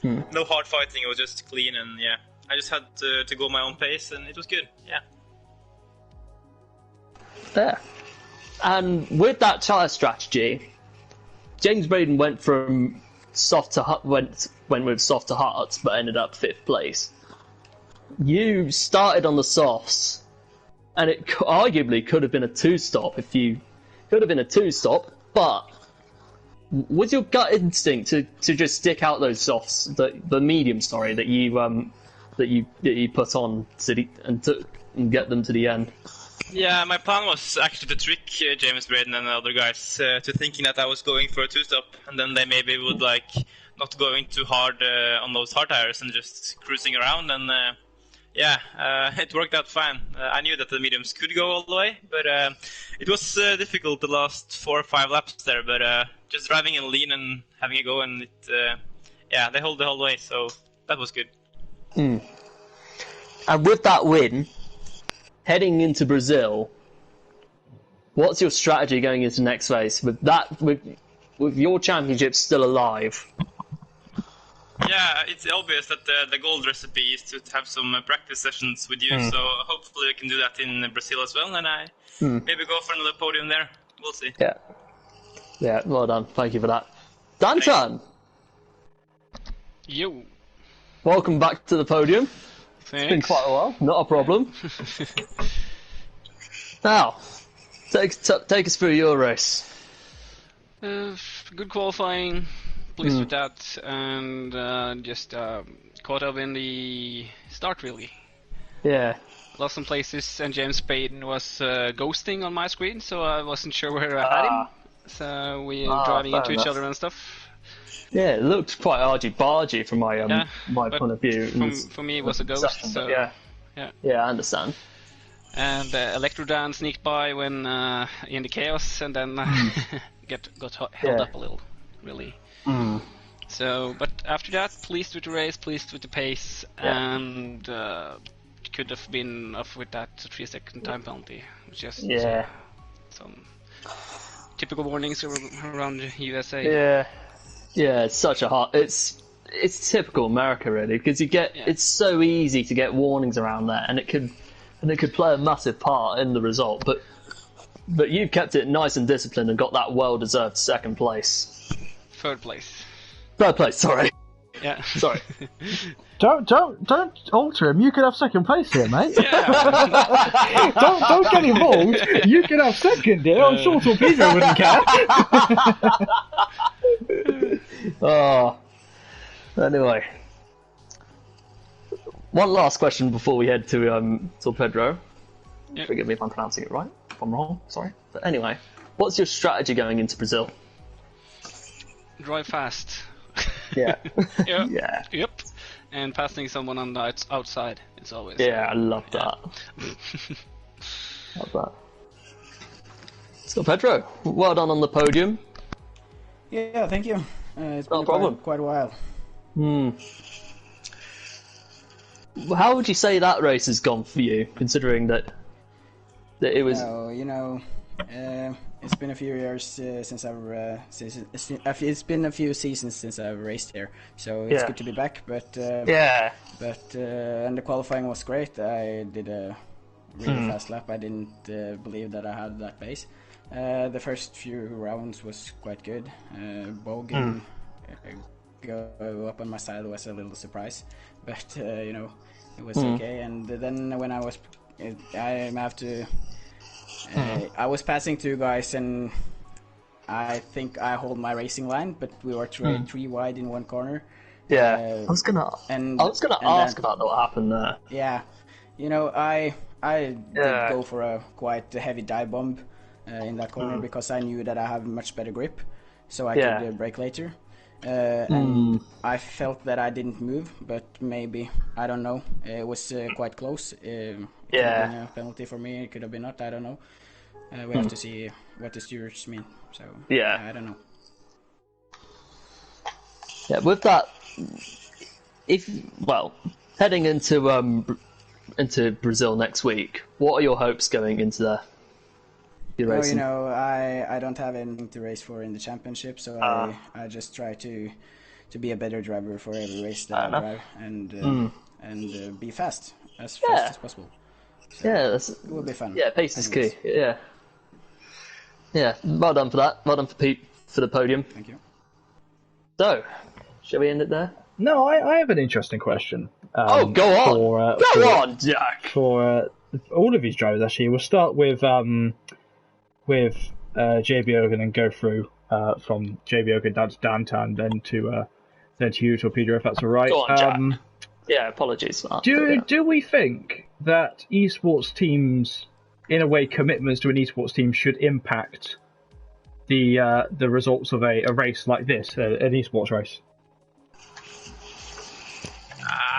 no hard fighting. It was just clean, and yeah, I just had to go my own pace, and it was good. Yeah. Yeah. And with that tyre strategy, James Braden went from soft to went with soft to hard, but ended up 5th place. You started on the softs, and it arguably could have been a 2-stop but was your gut instinct to just stick out those softs, the medium, that you put on and get them to the end? Yeah, my plan was actually to trick James Braden and the other guys to thinking that I was going for a 2-stop, and then they maybe would not going too hard on those hard tires and just cruising around, and yeah, it worked out fine. I knew that the mediums could go all the way, but it was difficult the last 4 or 5 laps there, but just driving in lean and having a go, and yeah, they hold the whole way, so that was good. And with that win, heading into Brazil, what's your strategy going into the next race with your championship still alive? Yeah, it's obvious that the gold recipe is to have some practice sessions with you, so hopefully we can do that in Brazil as well, and I maybe go for another podium there. We'll see. Yeah, well done. Thank you for that. Dan-chan! Yo. Welcome back to the podium. Thanks. It's been quite a while, not a problem. Now, take us through your race. Good qualifying, pleased with that, and just caught up in the start really. Yeah. Lost some places, and James Braden was ghosting on my screen, so I wasn't sure where I had him. So we were driving into each other and stuff. Yeah, it looked quite argy-bargy from my my point of view. For me, it was a ghost. So yeah, I understand. And Electrodan sneaked by when in the chaos, and then got held up a little, really. So, but after that, pleased with the race, pleased with the pace, and could have been off with that 3-second time penalty. Just some typical warnings around USA. Yeah, it's such a hard. It's typical America really, because it's so easy to get warnings around there, and it could play a massive part in the result. But you've kept it nice and disciplined and got that well-deserved 2nd place. 3rd place. 3rd place, sorry. Yeah. Sorry. Don't alter him. You could have 2nd place here, mate. Yeah. don't get involved. You could have 2nd here. I'm sure Torpedo wouldn't care. Oh. Anyway, one last question before we head to Pedro. Yep. Forgive me if I'm pronouncing it right. If I'm wrong, sorry. But anyway, what's your strategy going into Brazil? Drive fast. Yeah. Yep. Yeah. Yep. And passing someone on the outside. It's always. Yeah, I love that. Love that. So Pedro, well done on the podium. Yeah, thank you. It's No been problem. quite a while. How would you say that race has gone for you, considering that it was? It's been a few years since I've it's been a few seasons since I've raced here, so it's good to be back. But and the qualifying was great. I did a really fast lap. I didn't believe that I had that pace, The first few rounds was quite good. Bogan go up on my side was a little surprise, but you know, it was okay. And then when I was, I was passing 2 guys, and I think I hold my racing line, but we were 3 wide in one corner. Yeah, I was gonna ask about what happened there. Yeah, you know, I did go for a quite heavy dive bomb in that corner because I knew that I have much better grip, so I could brake later. And I felt that I didn't move, but maybe, I don't know. It was quite close. It could have been a penalty for me. It could have been not. I don't know. We have to see what the stewards mean. So I don't know. Yeah, with that, heading into Brazil next week, what are your hopes going into there? Well, you know, I don't have anything to race for in the championship, so I just try to be a better driver for every race that I drive, and be fast as possible. So it will be fun. Yeah, pace is key. Yeah. Well done for that. Well done for Pete for the podium. Thank you. So, shall we end it there? No, I have an interesting question. Go on. Go on, Jack. For all of these drivers, actually, we'll start with JB Ogan and go through from JB Ogan down to Dantan, then to you, Torpedo, if that's all right. Go on, Jack. Yeah, apologies for that. Do we think that esports teams, in a way, commitments to an esports team should impact the results of a race like this, an esports race?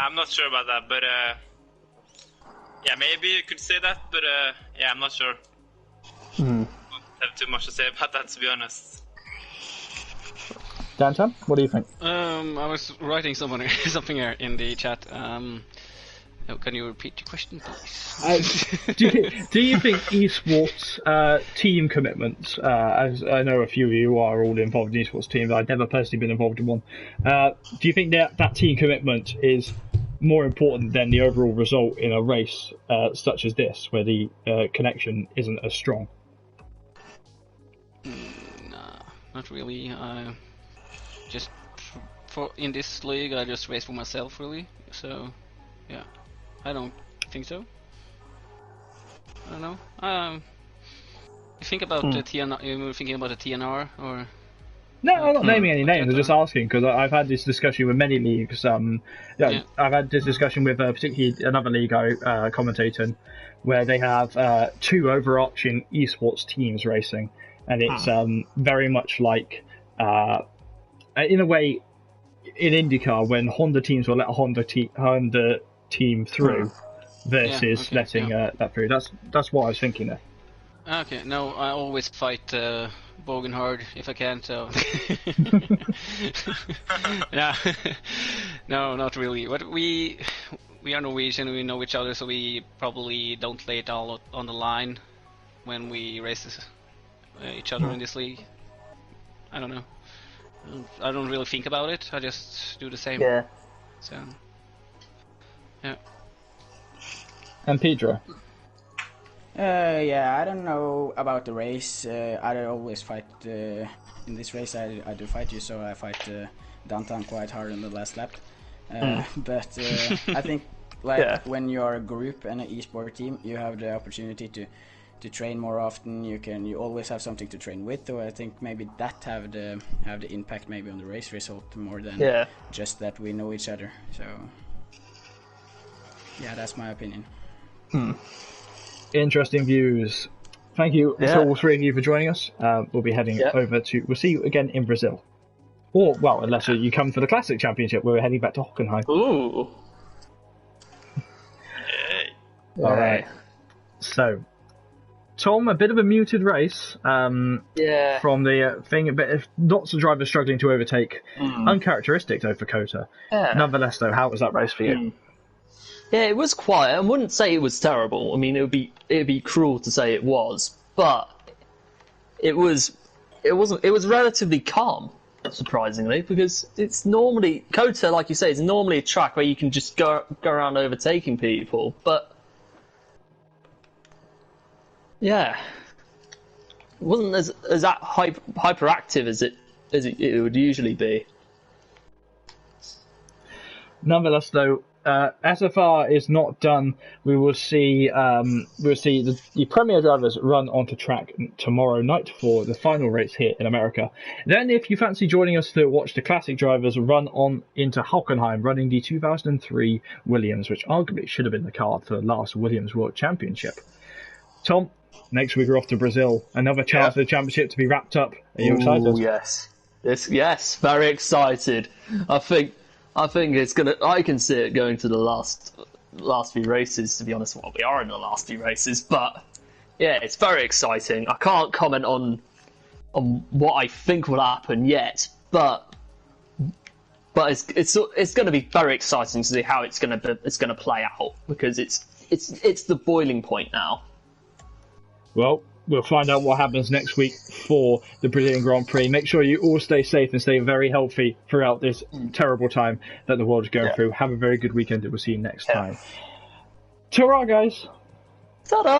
I'm not sure about that, but maybe you could say that, but I'm not sure. I don't have too much to say about that, to be honest. Dantan, what do you think? I was writing something here in the chat. Can you repeat your question, please? Do you think esports team commitments, as I know a few of you are all involved in esports teams, I've never personally been involved in one, do you think that team commitment is more important than the overall result in a race such as this, where the connection isn't as strong? Nah, not really. Just in this league, I just race for myself, really. So, yeah. I don't think so. I don't know. You think about the TNR? You were thinking about the TNR, or? No, I'm not naming any names. I'm just asking because I've had this discussion with many leagues. I've had this discussion with particularly another league I commentate in, where they have 2 overarching esports teams racing, and it's very much like, in a way, in IndyCar when Honda teams will let a Honda team through versus letting that through. That's what I was thinking there. Okay, no, I always fight Bogan hard if I can, so... Yeah. No, not really. But we are Norwegian, we know each other, so we probably don't lay it all on the line when we race each other in this league. I don't know. I don't really think about it, I just do the same. Yeah. So... Yeah. And Pedro? I don't know about the race. I always fight in this race. I do fight you, so I fight Dantan quite hard on the last lap. But I think when you're a group and an esport team, you have the opportunity to train more often. You always have something to train with. So I think maybe that have the impact maybe on the race result more than just that we know each other. So yeah, that's my opinion. Interesting views. Thank you to all 3 of you for joining us. We'll be heading over to... We'll see you again in Brazil. Or, well, unless you come for the Classic Championship, we're heading back to Hockenheim. Ooh. All right. So, Tom, a bit of a muted race from the thing. But lots of drivers struggling to overtake. Uncharacteristic, though, for Kota. Yeah. Nonetheless, though, how was that race for you? Yeah, it was quiet. I wouldn't say it was terrible. I mean, it'd be cruel to say it was, but it was relatively calm, surprisingly, because it's normally Kota, like you say, is normally a track where you can just go around overtaking people. But yeah, wasn't as that hyperactive as it would usually be. Nonetheless, though, SFR is not done. We will see the Premier drivers run onto track tomorrow night for the final race here in America. Then, if you fancy joining us to watch the Classic drivers run on into Hockenheim, running the 2003 Williams, which arguably should have been the card for the last Williams World Championship. Tom, next week we're off to Brazil. Another chance for the championship to be wrapped up. Are you excited? Yes, very excited. I think it's gonna. I can see it going to the last few races. To be honest, well, we are in the last few races, but yeah, it's very exciting. I can't comment on what I think will happen yet, but it's going to be very exciting to see how it's going to play out, because it's the boiling point now. Well, we'll find out what happens next week for the Brazilian Grand Prix. Make sure you all stay safe and stay very healthy throughout this terrible time that the world is going through. Have a very good weekend, and we'll see you next time. Ta-ra, guys! Ta-da!